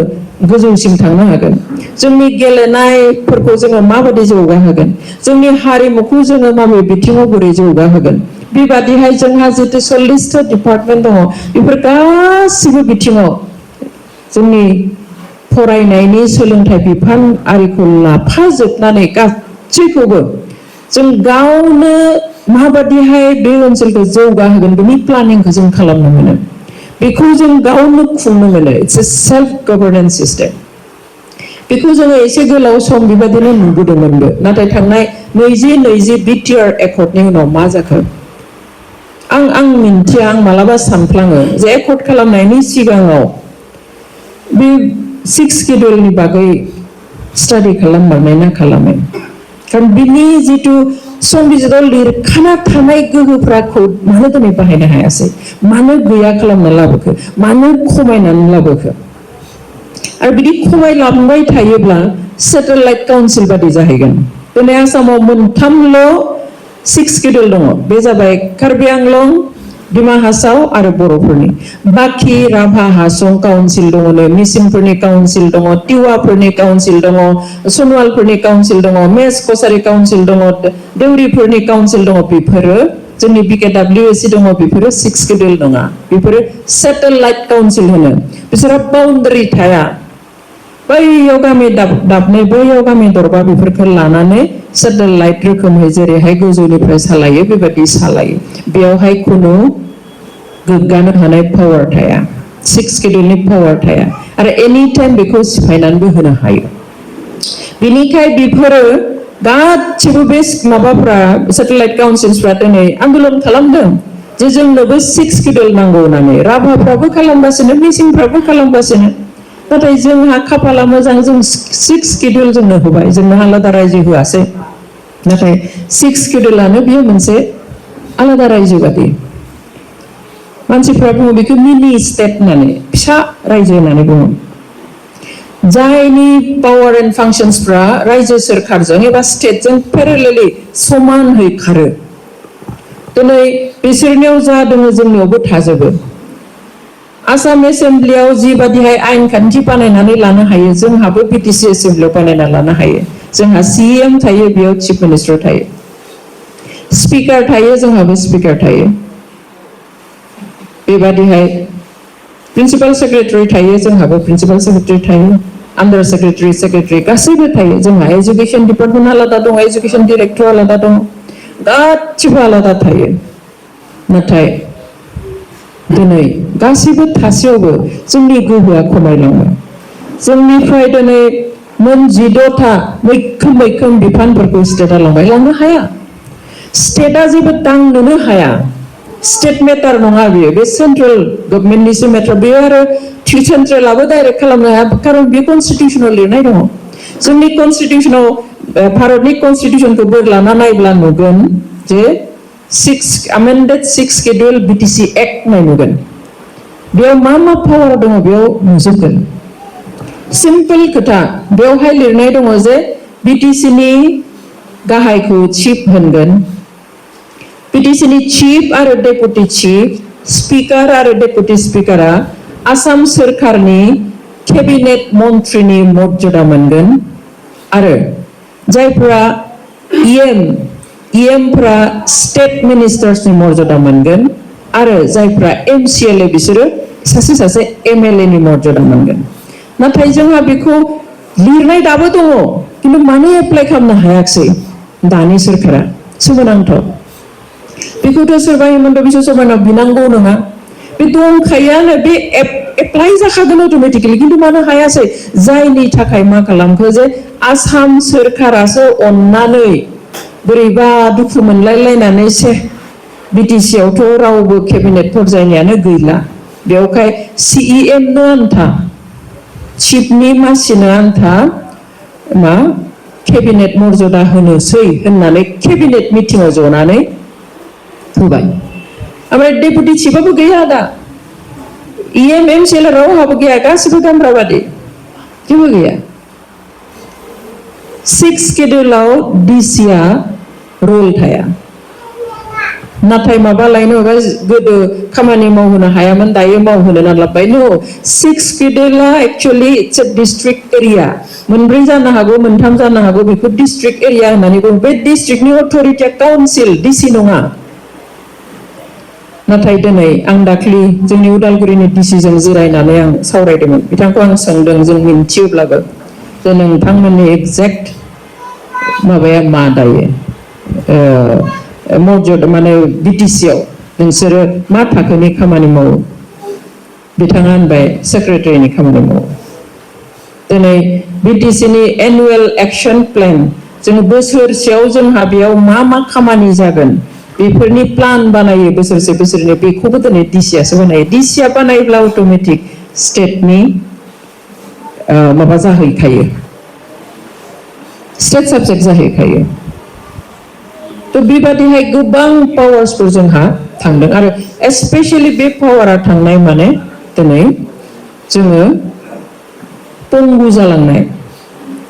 गोजौसिम थांनो हागोन जोंनि गेलेनायफोरखौ जोङो माबायदि जौगाहोगोन जोंनि हारिमुखौ जोङो माबे बिथिङाव बोरै जौगाहोगोन बेबादिहाय जोंहा जितु 40टा डिपार्टमेन्ट दङ बेफोर गासिबो बिथिङाव जोंनि फरायनायनि सोलोंथाइ बिफान आरिखौ लाफाजोबनानै गासैखौबो जों गावनो माबादिहाय बे ओनसोलखौ जौगाहोगोन बेनि प्लानिंखौ जों खालामनो मोनो बेखौ जों गावनो खुंनो मोनो it's a self governance system बेखौ जोङो एसे गोलाव सम बेबायदिनो नुबोदोंमोनबो नाथाय थांनाय 2020 बिटिआर एकर्डनि उनाव मा जाखो आं मिन्थिया आं मालाबा सानफ्लाङो जे एकर्ड खालामनायनि सिगाङाव बे 6 शिड्यूलनि बागै स्टाडि खालामबाय ना खालामै कारण बिनि जितु संबिजिताव लिरखाना थानाय गोहोफोरखौ मानो दिनै बाहायनो हायासै मानो गैया खालामना लाबोखो मानो खमायनानै लाबोखो आरो बिदि खमायलांबाय थायोब्ला सेटेलाइट काउन्सिल बादि जाहैगोन दिनै आसामाव मोनथामल' 6 स्केड्युल दङ बे जाबाय कार्बि आंलं डिमा हासाव आरो बर'फोरनि बाखि राभा हासं काउन्सिल दङनो मिसिंफोरनि काउन्सिल दङ टिवाफोरनि काउन्सिल दङ सनवालफोरनि काउन्सिल दङ मेस कसारि काउन्सिल दङ देउरिफोरनि काउन्सिल दङ बेफोरो जोंनि BKWSC दङ बेफोरो 6 स्केड्युल नङा बेफोरो सेटेलाइट काउन्सिल होनो बिसोरहा बाउन्डारि थाया बैयाव गामि दाबनै बैयाव गामि दरबा बेफोरखौ लानानै सेटेलाइट रोखोमै जेरैहाय गोजौनिफ्राय सालायो बेबायदि सालायो बेयावहाय खुनु गोग्गानो हानाय पावार थाया 6 स्केड्युलनि पावार थाया आरो एनि टाइम बेखौ सिफायनानैबो होनो हायो बेनिखाय बेफोरो गासिबो बे माबाफ्रा सेटेलाइट काउन्सिल्सफ्रा दिनै आन्दोलन खालामदों जे जोंनोबो 6 स्केड्युल नांगौ होननानै राभाफ्राबो खालामगासिनो मिसिंफ्राबो खालामगासिनो नाथाय जोंहा खाफाला मोजां जों 6 स्केड्युल जोंनो होबाय जोंनो आलादा रायजो होआसै नाथाय 6 स्केड्युलानो बियो मोनसे आलादा रायजो बादि मानसिफ्रा बुङो बेखौ मिनि स्टेट होननानै फिसा रायजो होननानै बुङो जायनि पावार एन्ड फांसन्सफ्रा रायजो सोरखारजों एबा स्टेटजों पेरेलेलि समानहै खारो दिनै बिसोरनियाव जा दङ जोंनियावबो थाजोबो आसाम एसेम्ब्लियाव जिबादिहाय आयेन खान्थि बानायनानै लानो हायो जोंहाबो BTC एसेम्ब्लियाव बानायना लानो हायो जोंहा CM थायो बेयाव चिफ मिनिस्टार थायो स्पिकार थायो जोंहाबो स्पिकार थायो बेबादिहाय प्रिन्सिपाल सेक्रेटारि थायो जोंहाबो प्रिन्सिपाल सेक्रेटारि थायो आन्डार सेक्रेटारि गासैबो थायो जोंहा एजुकेशन डिपार्टमेन्ट आलादा दङ एजुकेशन डिरेक्टर आलादा दङ गासिबो आलादा थायो नाथाय दिनै गासिबो थासेयावबो जोंनि गोहोआ खमायलाङो जोंनिफ्राय दिनै मोन 16था मैखोम बिफानफोरखौ स्टेटआ लांनो हाया स्टेटआ जेबो दांनोनो हाया स्टेट मेटार नङा बियो बे सेन्ट्रेल गभर्नमेन्टनिसो मेटार बेयो आरो सेन्ट्रेलाबो डाइरेक्ट खालामनो हाया खारन बे कनस्टिटिउसनाव लिरनाय दङ जोंनि कनस्टिटिउसनाव भारतनि कनस्टिटिउसनखौ बोरलाना नायब्ला नुगोन जे 6 amended 6 schedule BTC Act नाय नुगोन बेयाव मा पावार दङ बेयाव नुजोबगोन सिम्पल खोथा बेयावहाय लिरनाय दङ जे BTC नि गाहायखौ चिफ होनगोन BTC नि चिफ आरो डेपुटि चिफ स्पिकार आरो डेपुटि स्पिकारा आसाम सोरखारनि केबिनेट मन्थ्रिनि मर्यादा मोनगोन आरो जायफोरा EMफ्रा स्टेट मिनिस्टार्सनि मर्यादा मोनगोन आरो जायफ्रा MCLA बिसोरो सासे MLA नि मर्यादा मोनगोन नाथाय जोंहा बेखौ लिरनाय दाबो दङ किन्तु मानो एप्लाइ खालामनो हायाखै दानि सोरखारा सोमोनांथाव बेखौथ' सोरबा हिमन्त बिश्व शर्मानाव बिनांगौ नङा बे दंखायोआनो बे एप्लाइ जाखागोन अट'मेटिकेलि किन्तु मानो हायासै जायनि थाखाय मा खालामखो जे आसाम सोरखारासो अननानै बोरैबा दुखु मोनलायलायनानै BTC आवथ' रावबो केबिनेट पर्यायनियानो गैला बेवहाय CEM नो आन्था चिफनि मासिनो आन्था मा केबिनेट मर्यादा होनोसै होननानै केबिनेट मिटिंआव जनानै होबाय ओमफ्राय डेपुटि चिफआबो गैया दा MCLA रावहाबो गैया गासिबो गामब्राबादि जेबो गैया 6 स्केड्युलाव DCआ रल थाया नाथाय माबा लायनो गोदो खामानि मावहोनो हायामोन दायो मावहोनो नालाबाय नो 6 स्केड्युला actually it's a district area मोनब्रै जानो हागौ मोनथाम जानो हागौ बेखौ डिस्ट्रिक्ट एरिया होननानै बुङो बे डिस्ट्रिक्टनि अथ'रिटिया काउन्सिल DC नङा नाथाय दिनै आं दाख्लि जोंनि उदालगुरिनि DCजों जिरायनानै आं सावरायदोंमोन बिथांखौ आं सोंदों जों मिन्थियोब्लाबो जे नोंथांमोननि एक्जेक्ट माबाया मा दायो मर्यादा माने BTCआव नोंसोरो मा थाखोनि खामानि मावो बिथाङा होनबाय सेक्रेटारिनि खामानि मावो दिनै BTCनि एनुवेल एक्सन प्लेन जों बोसोरसेयाव जोंहा बेयाव मा खामानि जागोन बेफोरनि प्लान बानायो बोसोरसे बेखौबो दिनै DCआसो बानायो DCआ बानायब्ला अट'मेटिक स्टेटनि माबा जाहैखायो स्टेट साबजेक्ट जाहैखायो तो बेबादिहाय गोबां पावार्सफोर जोंहा थांदों आरो एस्पेसियेलि बे पावारा थांनाय माने दिनै जोङो पंगु जालांनाय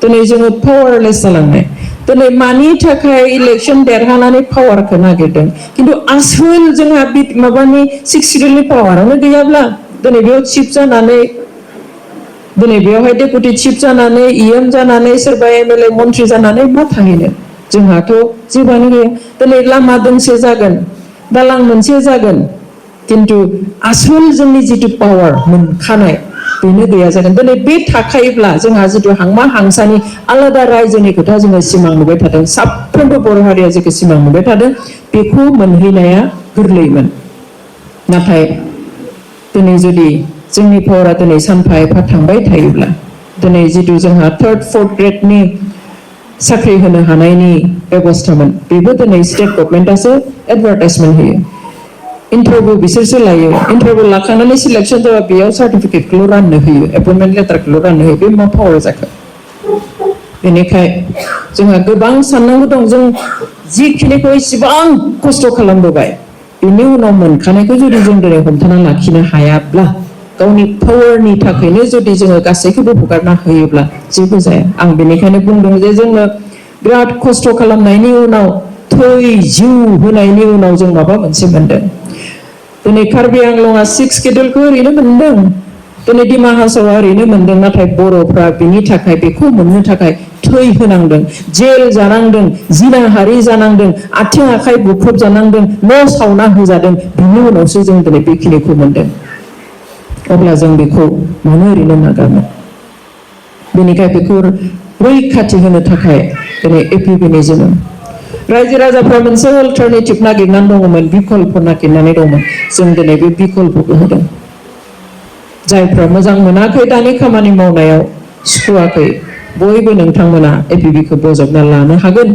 दिनै जोङो पावारलेस जालांनाय दिनै मानि थाखाय इलेक्सन देरहानानै पावारखौ नागिरदों खिन्थु आसोल जोंहा माबानि 6 सिडिउलनि पावारानो गैयाब्ला दिनै बेयाव चिफ जानानै दिनै बेयावहाय डेपुटि चिफ जानानै इएम जानानै सोरबा एमएलए मन्थ्रि जानानै मा थाहैनो जोंहाथ' जेबोआनो गैया दिनै लामा दोंसे जागोन दालां मोनसे जागोन खिन्थु आसोल जोंनि जितु पावार मोनखानाय बेनो गैया जागोन दिनै बे थाखायोब्ला जोंहा जितु हांमा हांसानि आलादा रायजोनि खोथा जोङो सिमां नुबाय थादों साफ्रोमबो बर' हारिया जेखौ सिमां नुबाय थादों बेखौ मोनहैनाया गोरलैमोन नाथाय दिनै जुदि जोंनि पावारा दिनै सानफा एफा थांबाय थायोब्ला दिनै जितु जोंहा 3rd 4th ग्रेडनि साख्रि होनो हानायनि बेबस्थामोन बेबो दिनै स्टेट गभर्नमेन्टआसो एडभार्टाइजमेन्ट होयो इन्टारभिउ बिसोरसो लायो इन्टारभिउ लाखांनानै सिलेक्शन जाबा बेयाव सार्टिफिकेटखौल' राननो होयो एपइन्टमेन्ट लेटारखौल' राननो होयो बे मा पावार जाखो बेनिखाय जोंहा गोबां साननांगौ दं जों जिखिनिखौ इसेबां खस्थ' खालामबोबाय बेनि उनाव मोनखानायखौ जुदि जों दिनै हमथाना लाखिनो हायाब्ला गावनि पावारनि थाखायनो जुदि जोङो गासैखौबो हगारना होयोब्ला जेबो जाया आं बेनिखायनो बुंदों जे जोंनो बिराद खस्थ' खालामनायनि उनाव थै जिउ होनायनि उनाव जों माबा मोनसे मोनदों दिनै कार्बि आंलंआ 6 सिडिउलखौ ओरैनो मोनदों दिनै डिमा हासावआ ओरैनो मोनदों नाथाय बर'फ्रा बिनि थाखाय बेखौ मोननो थाखाय थै होनांदों जेल जानांदों जिनाहारि जानांदों आथिं आखाइ बुख्रुब जानांदों न' सावना होजादों बिनि उनावसो जों दिनै बेखिनिखौ मोनदों अब्ला जों बेखौ मानो ओरैनो नागारनो बेनिखाय बेखौ रैखाथि होनो थाखाय दिनै एपिबिनि जोनोम रायजो राजाफ्रा मोनसे अल्टारनेटिभ नागिरनानै दङमोन बिकल्प नागिरनानै दंमोन जों दिनै बे बिकल्पखौ होदों जायफ्रा मोजां मोनाखै दानि खामानि मावनायाव सुखुवाखै बयबो नोंथांमोना एपिबिखौ बजबना लानो हागोन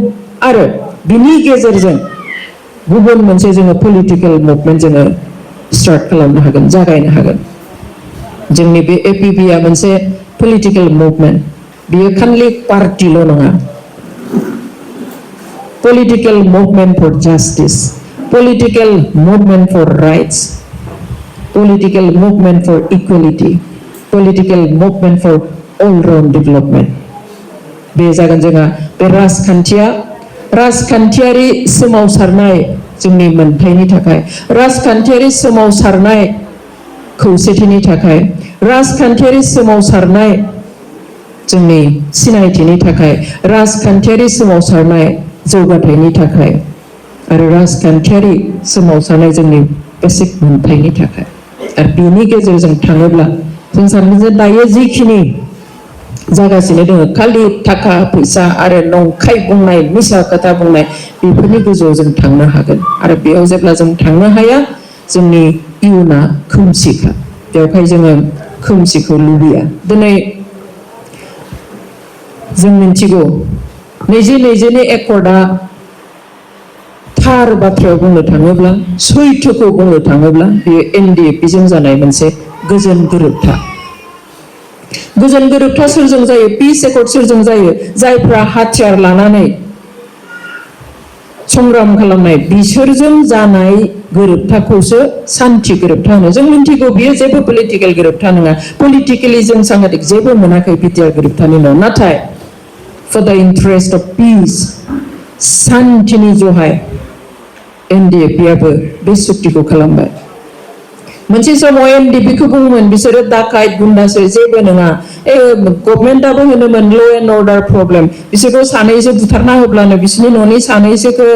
आरो बिनि गेजेरजों गुबुन मोनसे जोङो पलिटिकेल मुभमेन्ट जोङो स्टार्ट खालामनो हागोन जागायनो हागोन जोंनि बे एपिबिआ मोनसे पलिटिकेल मुभमेन्ट बियो खालि पार्टिल' नङा political movement for justice, political movement for rights, political movement for equality, political movement for all-round development. बे जागोन जोंहा बे राजखान्थियारि सोमावसारनाय जोंनि मोनथायनि थाखाय राजखान्थियारि सोमावसारनाय खौसेथिनि थाखाय राजखान्थियारि सोमावसारनाय जोंनि सिनायथिनि थाखाय राजखान्थियारि सोमावसारनाय जौगाथायनि थाखाय आरो राजखान्थियारि सोमावसारनाय जोंनि बेसिक मोनथायनि थाखाय आरो बेनि गेजेरजों थाङोब्ला जों सानो जे दायो जिखिनि जागासिनो दङ खालि थाखा फैसा आरो नंखाय बुंनाय मिसा खोथा बुंनाय बेफोरनि गोजौआव जों थांनो हागोन आरो बेयाव जेब्ला जों थांनो हाया जोंनि इयुना खोमसिखा बेवहाय जोङो खोमसिखौ लुबैया दिनै जों मिथिगौ 2020नि एकर्डआ थार बाथ्रायाव बुंनो थाङोब्ला सैथोखौ बुंनो थाङोब्ला बेयो एनडिएफबिजों जानाय मोनसे गोजोन गोरोबथा सोरजों जायो पिस एकर्ड सोरजों जायो जायफ्रा हाथियार लानानै संग्राम खालामनाय बिसोरजों जानाय गोरोबथाखौसो सान्थि गोरोबथा होनो जों मिथिगौ बेयो जेबो पलिटिकेल गोरोबथा नङा पलिटिकेलि जों सांघातिक जेबो मोनाखै बिटिआर गोरोबथानि उनाव नाथाय for the interest of peace सान्थिनि जहाय एनडिएफबिआबो बे सुक्तिखौ खालामबाय मोनसे समाव एनडिएफबिखौ बुङोमोन बिसोरो दाकाइट गुन्डासो जेबो नङा गभर्नमेन्टआबो होनोमोन ल' एन्ड अर्डार प्रब्लेम बिसोरखौ सानैसो बुथारना होब्लानो बिसोरनि न'नि सानैसोखौ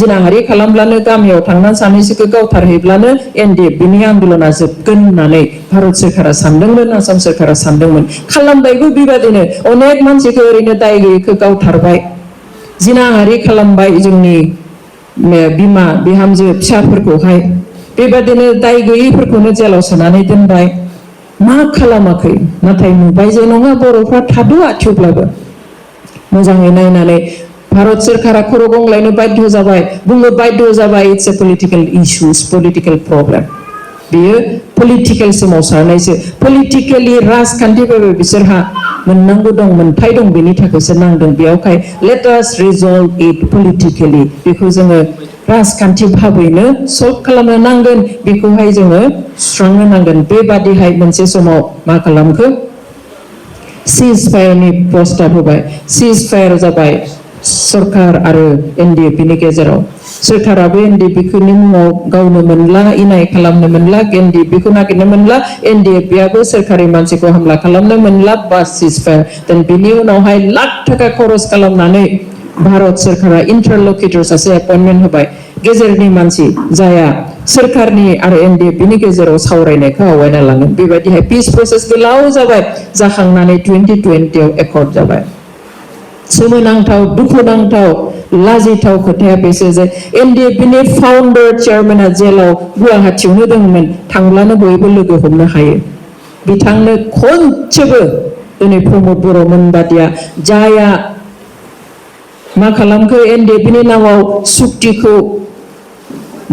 जिनाहारि खालामब्लानो गामियाव थांनानै सानैसोखौ गावथारहैब्लानो एनडिएफबिनि आन्दोलना जोबगोन होननानै भारत सोरखारा सानदोंमोन आसाम सोरखारा सानदोंमोन खालामबायबो बेबादिनो अनेक मानसिखौ ओरैनो दाय गैयैखौ गावथारबाय जिनाहारि खालामबाय जोंनि बिमा बिहामजो फिसाफोरखौहाय बेबादिनो दाय गैयैफोरखौनो जेलाव सोनानै दोनबाय मा खालामाखै नाथाय नुबाय जे नङा बर'फ्रा थाद'आ थेवब्लाबो मोजाङै नायनानै भारत सोरखारा खर' गंलायनो बाध्य जाबाय बुंनो बाध्य जाबाय it's a political issues political problem बेयो पलिटिकेल सोमावसारनायसो पलिटिकेलि राजखान्थिफोरबो बिसोरहा मोननांगौ दं मोनथाय दं बेनि थाखायसो नांदों बेयावहाय लेट आस रिजल्भ इट पलिटिकेलि बेखौ जोङो राजखान्थि भाबैनो सल्भ खालामनो नांगोन बेखौहाय जोङो सुस्रांनो नांगोन बेबादिहाय मोनसे समाव मा खालामखो सिजफायारनि प्रस्ताब होबाय सिजफायार जाबाय सरकार आरो एनडिएफनि गेजेराव सोरखाराबो एनडिएफनि मुङाव गावनो मोनला इनाय खालामनो मोनला एनडिएफखौ नागिरनो मोनला एनडिएफआबो सोरखारि मानसिखौ हामला खालामनो मोनला बास सिजफायार देन बिनि उनावहाय लाख थाखा खरस खालामनानै भारत सोरखारा इन्टारलकिटर सासे एपइन्टमेन्ट होबाय गेजेरनि मानसि जाया सोरखारनि आरो एनडिएफनि गेजेराव सावरायनायखौ आवगायना लाङो बेबायदिहाय पिस प्रसेस गोलाव जाबाय जाखांनानै 2020 आव एकर्ड जाबाय सोमोनांथाव दुखुनांथाव लाजिथाव खोथाया बेसो जे एनडिएफनि फाउन्डार चेयारमेना जेलाव गुवाहाटीयावनो दंमोन थांब्लानो बयबो लोगो हमनो हायो बिथांनो खनसेबो दिनै प्रमद बर'मोन बादिया जाया मा खालामखो एनडिएफनि नामाव सुक्तिखौ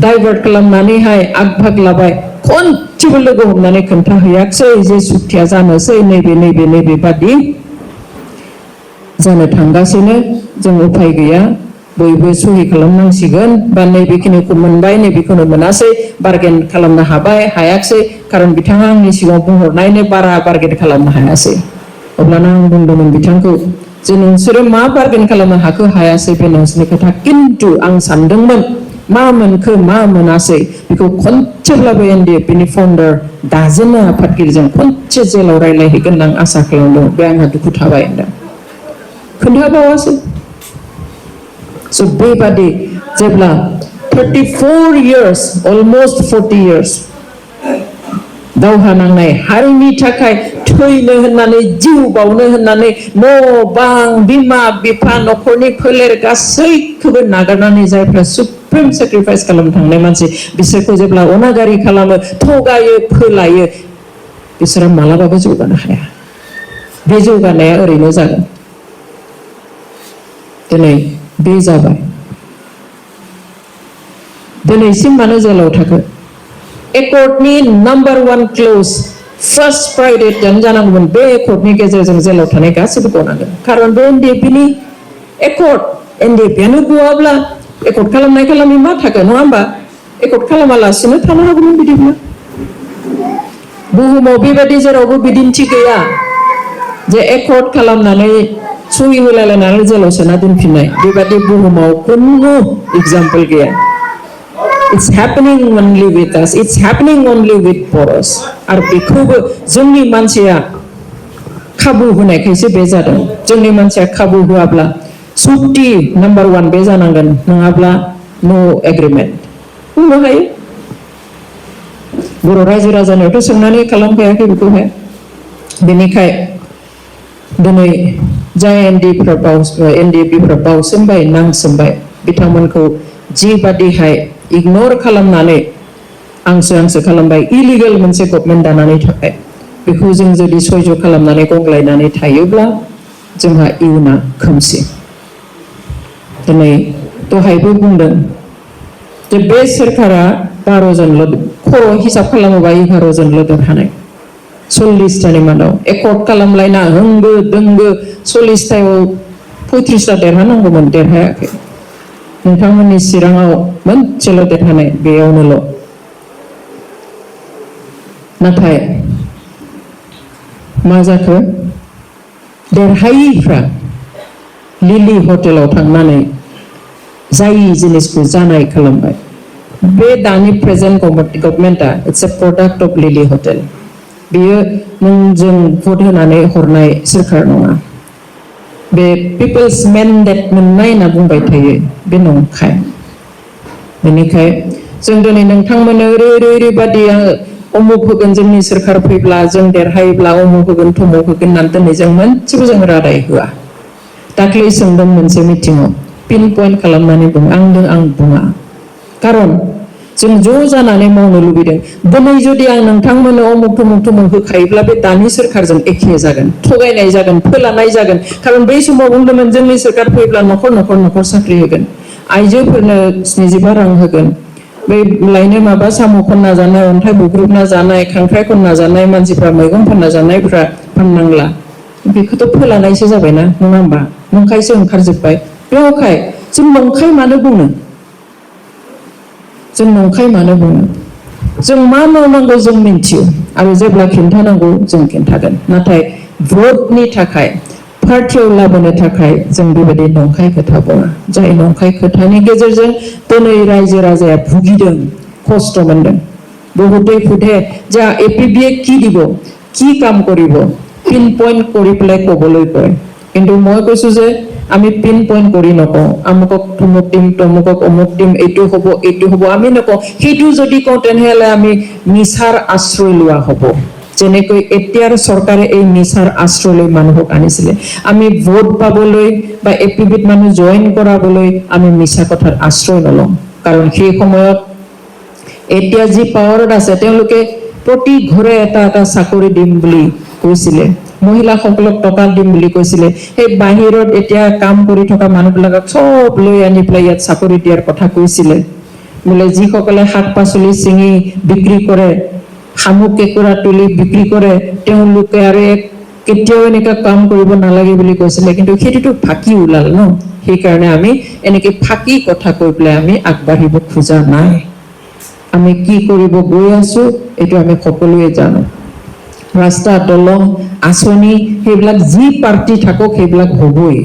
डाइभार्ट खालामनानैहाय आगभाग लाबाय खनसेबो लोगो हमनानै खोन्थाहैयाखसै जे सुक्तिया जानोसै नैबे बादि जानो थांगासिनो जों उपाय गैया बयबो सहि खालामनांसिगोन बा नैबेखिनिखौ मोनबाय नैबेखौनो मोनासै बार्गेन खालामनो हायाखसै खारन बिथाङा आंनि सिगाङाव बुंहरनायनो बारा बार्गेन खालामनो हायासै अब्लाना आं बुंदोंमोन बिथांखौ जे नोंसोरो मा बार्गेन खालामनो हाखो हायासै बे नोंसोरनि खोथा किन्तु आं सानदोंमोन मा मोनखो मा मोनासै बेखौ खनसेब्लाबो एनडिएफनि फाउन्डार दाजेननो आफादगिरिजों खनसे जेलाव रायलायहैगोन आं आसा खालामदों बे आंहा दुखु थाबाय होनदों खोन्थाबावासै स' बेबादि जेब्ला 34 years almost 40 years दावहा नांनाय हारिनि थाखाय थैनो होननानै जिउ बावनो होननानै न' बां बिमा बिफा न'खरनि फोलेर गासैखौबो नागारनानै जायफ्रा सुप्रिम सेक्रिफाइस खालामनो थांनाय मानसि बिसोरखौ जेब्ला अनागारि खालामो थगायो फोलायो बिसोरो मालाबाबो जौगानो हाया बे जौगानाया ओरैनो जागोन दिनै बे जाबाय दिनैसिम मानो जेलाव थाखो एकर्डनि नम्बर 1 क्ल'ज फार्स्ट फ्राइडेआनो जानांगौमोन बे एकर्डनि गेजेरजों जेलाव थानाय गासैबो गनांगोन खारन बे एनडिएफनि एकर्ड एनडिएफआनो गवाब्ला एकर्ड खालामनाय मा थागोन नङा होमबा एकर्ड खालामालासिनो थानो हागौमोन बिदिब्ला बुहुमाव बेबायदि जेरावबो बिदिन्थि गैया जे एकर्ड खालामनानै सहि होलायलायनानै जेलाव सोना दोनफिननाय बेबादि बुहुमाव खुनु एग्जाम्पल गैया It's happening only with us. It's happening only with Boros. आरो बेखौबो जोंनि मानसिया खाबु होनायखायसो बे जादों जोंनि मानसिया खाबु होआब्ला सुक्ति नम्बर 1 बे जानांगोन नङाब्ला नो एग्रिमेन्ट बुंनो हायो बर' रायजो राजानियावथ' सोंनानै खालामखायाखै बेखौहाय बेनिखाय दिनै जाय एनडिएफफ्रा बावसोमबाय नांसोमबाय बिथांमोनखौ जिबादिहाय इगनर खालामनानै आंसो खालामबाय इलिगेल मोनसे गभर्नमेन्ट दानानै थाबाय बेखौ जों जुदि सयज खालामनानै गंग्लायनानै थायोब्ला जोंहा इयुना खोमसि दिनै दहायबो बुंदों जे बे सोरखारा 12 जनल' खर' हिसाब खालामोबा 11 जनल' देरहानाय 40टानि मादाव एकर्ड खालामलायना होंगो दोंगो 40टायाव 35टा देरहानांगौमोन देरहायाखै नोंथांमोननि चिराङाव मोनसेल' देरहानाय बेयावनोल' नाथाय मा जाखो देरहायैफ्रा लिलि हटेलाव थांनानै जाय जिनिसखौ जानाय खालामबाय बे दानि प्रेजेन्ट गभर्नमेन्टआ it's a product of lily hotel बेयो नोंजों भट होनानै हरनाय सोरखार नङा बे पिपल्स मेन्डेट मोननाय होनना बुंबाय थायो बे नंखाय बेनिखाय जों दिनै नोंथांमोननो ओरैबादि अमुक होगोन जोंनि सोरखार फैब्ला जों देरहायोब्ला अमुक होगोन थमुक होगोन होननानै दिनै जों मोनसेबो जों रादाय होआ दाख्लै सोंदों मोनसे मिटिङाव पिन पइन्ट खालामनानै बुं आं बुङा खारन जों ज' जानानै मावनो लुबैदों दिनै जुदि आं नोंथांमोननो अमुक थमुक होखायोब्ला बे दानि सोरखारजों एखे जागोन थगायनाय जागोन फोलानाय जागोन खारन बै समाव बुंदोंमोन जोंनि सोरखार फैब्ला न'खर साख्रि होगोन आइजोफोरनो 75 रां होगोन बै लायनो माबा साम' खनना जानाय अन्थाइ बुग्रुबना जानाय खांख्राइ खनना जानाय मानसिफ्रा मैगं फानना जानायफ्रा फाननांला बेखौथ' फोलानायसो जाबायना नङा होमबा नंखायसो ओंखारजोब्बाय बेवहाय जों नंखाय मानो बुङो जों मा मावनांगौ जों मिन्थियो आरो जेब्ला खिन्थानांगौ जों खिन्थागोन नाथाय भटनि थाखाय पार्टियाव लाबोनो थाखाय जों बेबायदि नंखाय खोथा बुङो जाय नंखाय खोथानि गेजेरजों दिनै रायजो राजाया भुगिदों खस्थ' मोनदों बहुते ফুটে যে এপিবিয়ে কি দিব কি কাম কৰিব পিন পইণ্ট কৰি পেলাই ক'বলৈ কয় কিন্তু মই কৈছো যে আমি পিন পইণ্ট কৰি নকওঁ আমুকক তুমুক দিম তমুকক অমুক দিম এইটো হ'ব আমি নকওঁ সেইটো যদি কওঁ তেনেহ'লে আমি মিছাৰ আশ্ৰয় লোৱা হ'ব যেনেকৈ এতিয়াৰ চৰকাৰে এই মিছাৰ আশ্ৰয় লৈ মানুহক আনিছিলে আমি ভোট পাবলৈ বা এপিবিত মানুহ জইন কৰাবলৈ আমি মিছা কথাৰ আশ্ৰয় নলওঁ কাৰণ সেই সময়ত এতিয়া যি পাৱাৰত আছে তেওঁলোকে প্ৰতি ঘৰে এটা এটা চাকৰি দিম বুলি কৈছিলে মহিলাসকলক টকা দিম বুলি কৈছিলে সেই বাহিৰত এতিয়া কাম কৰি থকা মানুহবিলাকক চব লৈ আনি পেলাই ইয়াত চাকৰি দিয়াৰ কথা কৈছিলে বোলে যিসকলে শাক পাচলি চিঙি বিক্ৰী কৰে শামুক কেঁকুৰা তুলি বিক্ৰী কৰে তেওঁলোকে আৰু কেতিয়াও এনেকুৱা কাম কৰিব নালাগে বুলি কৈছিলে কিন্তু সেইটোতো ফাঁকি ওলাল ন সেইকাৰণে আমি এনেকৈ ফাঁকি কথা কৈ পেলাই আমি আগবাঢ়িব খোজা নাই আমি কি কৰিব গৈ আছো এইটো আমি সকলোৱে জানো ৰাস্তা দলং আঁচনি সেইবিলাক যি পাৰ্টি থাকক সেইবিলাক হ'বই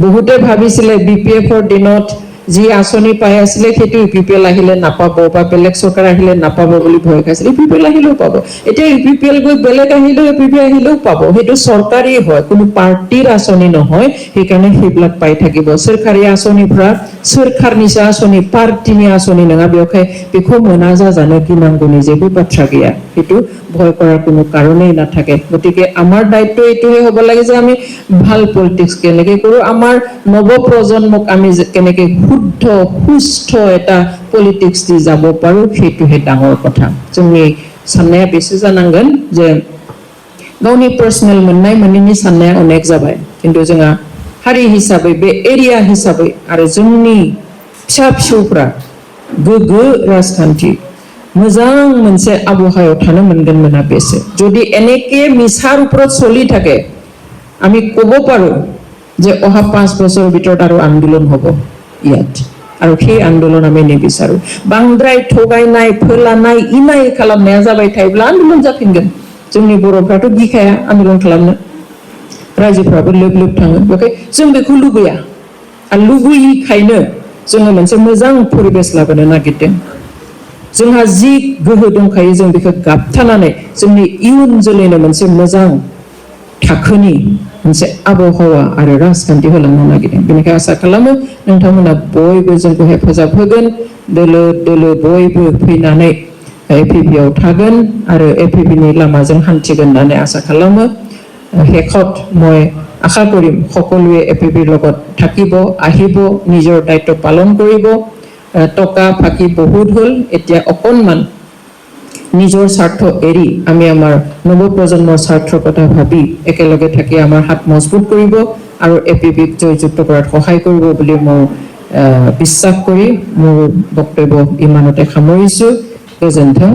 বহুতে ভাবিছিলে বিপিএফৰ দিনত যি আঁচনি পাই আছিলে সেইটো ইউপিপিএল আহিলে নাপাব বা বেলেগ চৰকাৰ আহিলে নাপাব বুলি ভয় খাইছিলে ইউপিপিএল আহিলেও পাব এতিয়া ইউপিপিএল গৈ বেলেগ আহিলেও ইউপিপিএল আহিলেও পাব সেইটো চৰকাৰী হয় কোনো পাৰ্টিৰ আঁচনি নহয় সেইকাৰণে সেইবিলাক পাই থাকিব চৰকাৰী আঁচনিफ्रा सोरखारनिसो आसनि पार्टीनि आसनि नङा बेवहाय बेखौ मोना जाजानो गिनांगौनि जेबो बाथ्रा गैया সেইটো ভয় কৰাৰ কোনো কাৰণেই নাথাকে গতিকে আমাৰ দায়িত্ব এইটোহে হ'ব লাগে যে আমি ভাল পলিটিক্স কেনেকৈ কৰোঁ আমাৰ নৱপ্ৰজন্মক আমি কেনেকৈ শুদ্ধ সুস্থ এটা পলিটিক্স দি যাব পাৰোঁ সেইটোহে ডাঙৰ কথা जोंनि साननाया बेसो जानांगोन जे गावनि पार्सनेल मोननाय मोनैनि साननाया अनेक जाबाय खिन्थु जोंहा हारि हिसाबै बे एरिया हिसाबै आरो जोंनि फिसा फिसौफ्रा गोग्गो राजखान्थि मोजां मोनसे आबहावायाव थानो मोनगोन मोना बेसो যদি এনেকে মিছাৰ ওপৰত চলি থাকে আমি ক'ব পাৰোঁ যে অহা 5 বছৰৰ ভিতৰত আৰু আন্দোলন হ'ব ইয়াত আৰু সেই আন্দোলন আমি নিবিচাৰোঁ বাংদ্राय थगायनाय फोलानाय इनाय खालामनाया जाबाय थायोब्ला आन्दोलन जाफिनगोन जोंनि बर'फ्राथ' गिखाया आन्दोलन खालामनो रायजोफ्राबो लोब लोब थाङो बेखाय जों बेखौ लुबैया आरो लुबैयैखायनो जोङो मोनसे मोजां परिबेस लाबोनो नागिरदों जोंहा जि गोहो दंखायो जों बेखौ गाबथानानै जोंनि इयुन जोलैनो मोनसे मोजां थाखोनि मोनसे आबहावा आरो राजखान्थि होलांनो नागिरदों बेनिखायनो आसा खालामो नोंथांमोना बयबो जोंखौ हेफाजाब होगोन दोलो दोलो बयबो फैनानै एपिबिआव थागोन आरो एपिबिनि लामाजों हान्थिगोन होननानै आसा खालामो শেষত মই আশা কৰিম সকলোৱে এপিবিৰ লগত থাকিব আহিব নিজৰ দায়িত্ব পালন কৰিব টকা ফাঁকি বহুত হ'ল এতিয়া অকণমান নিজৰ স্বাৰ্থ এৰি আমি আমাৰ নৱপ্ৰজন্মৰ স্বাৰ্থৰ কথা ভাবি একেলগে থাকি আমাৰ হাত মজবুত কৰিব আৰু এপিবিক জয়যুক্ত কৰাত সহায় কৰিব বুলি মই বিশ্বাস কৰি মোৰ বক্তব্য ইমানতে সামৰিছোঁ গোজেন্থং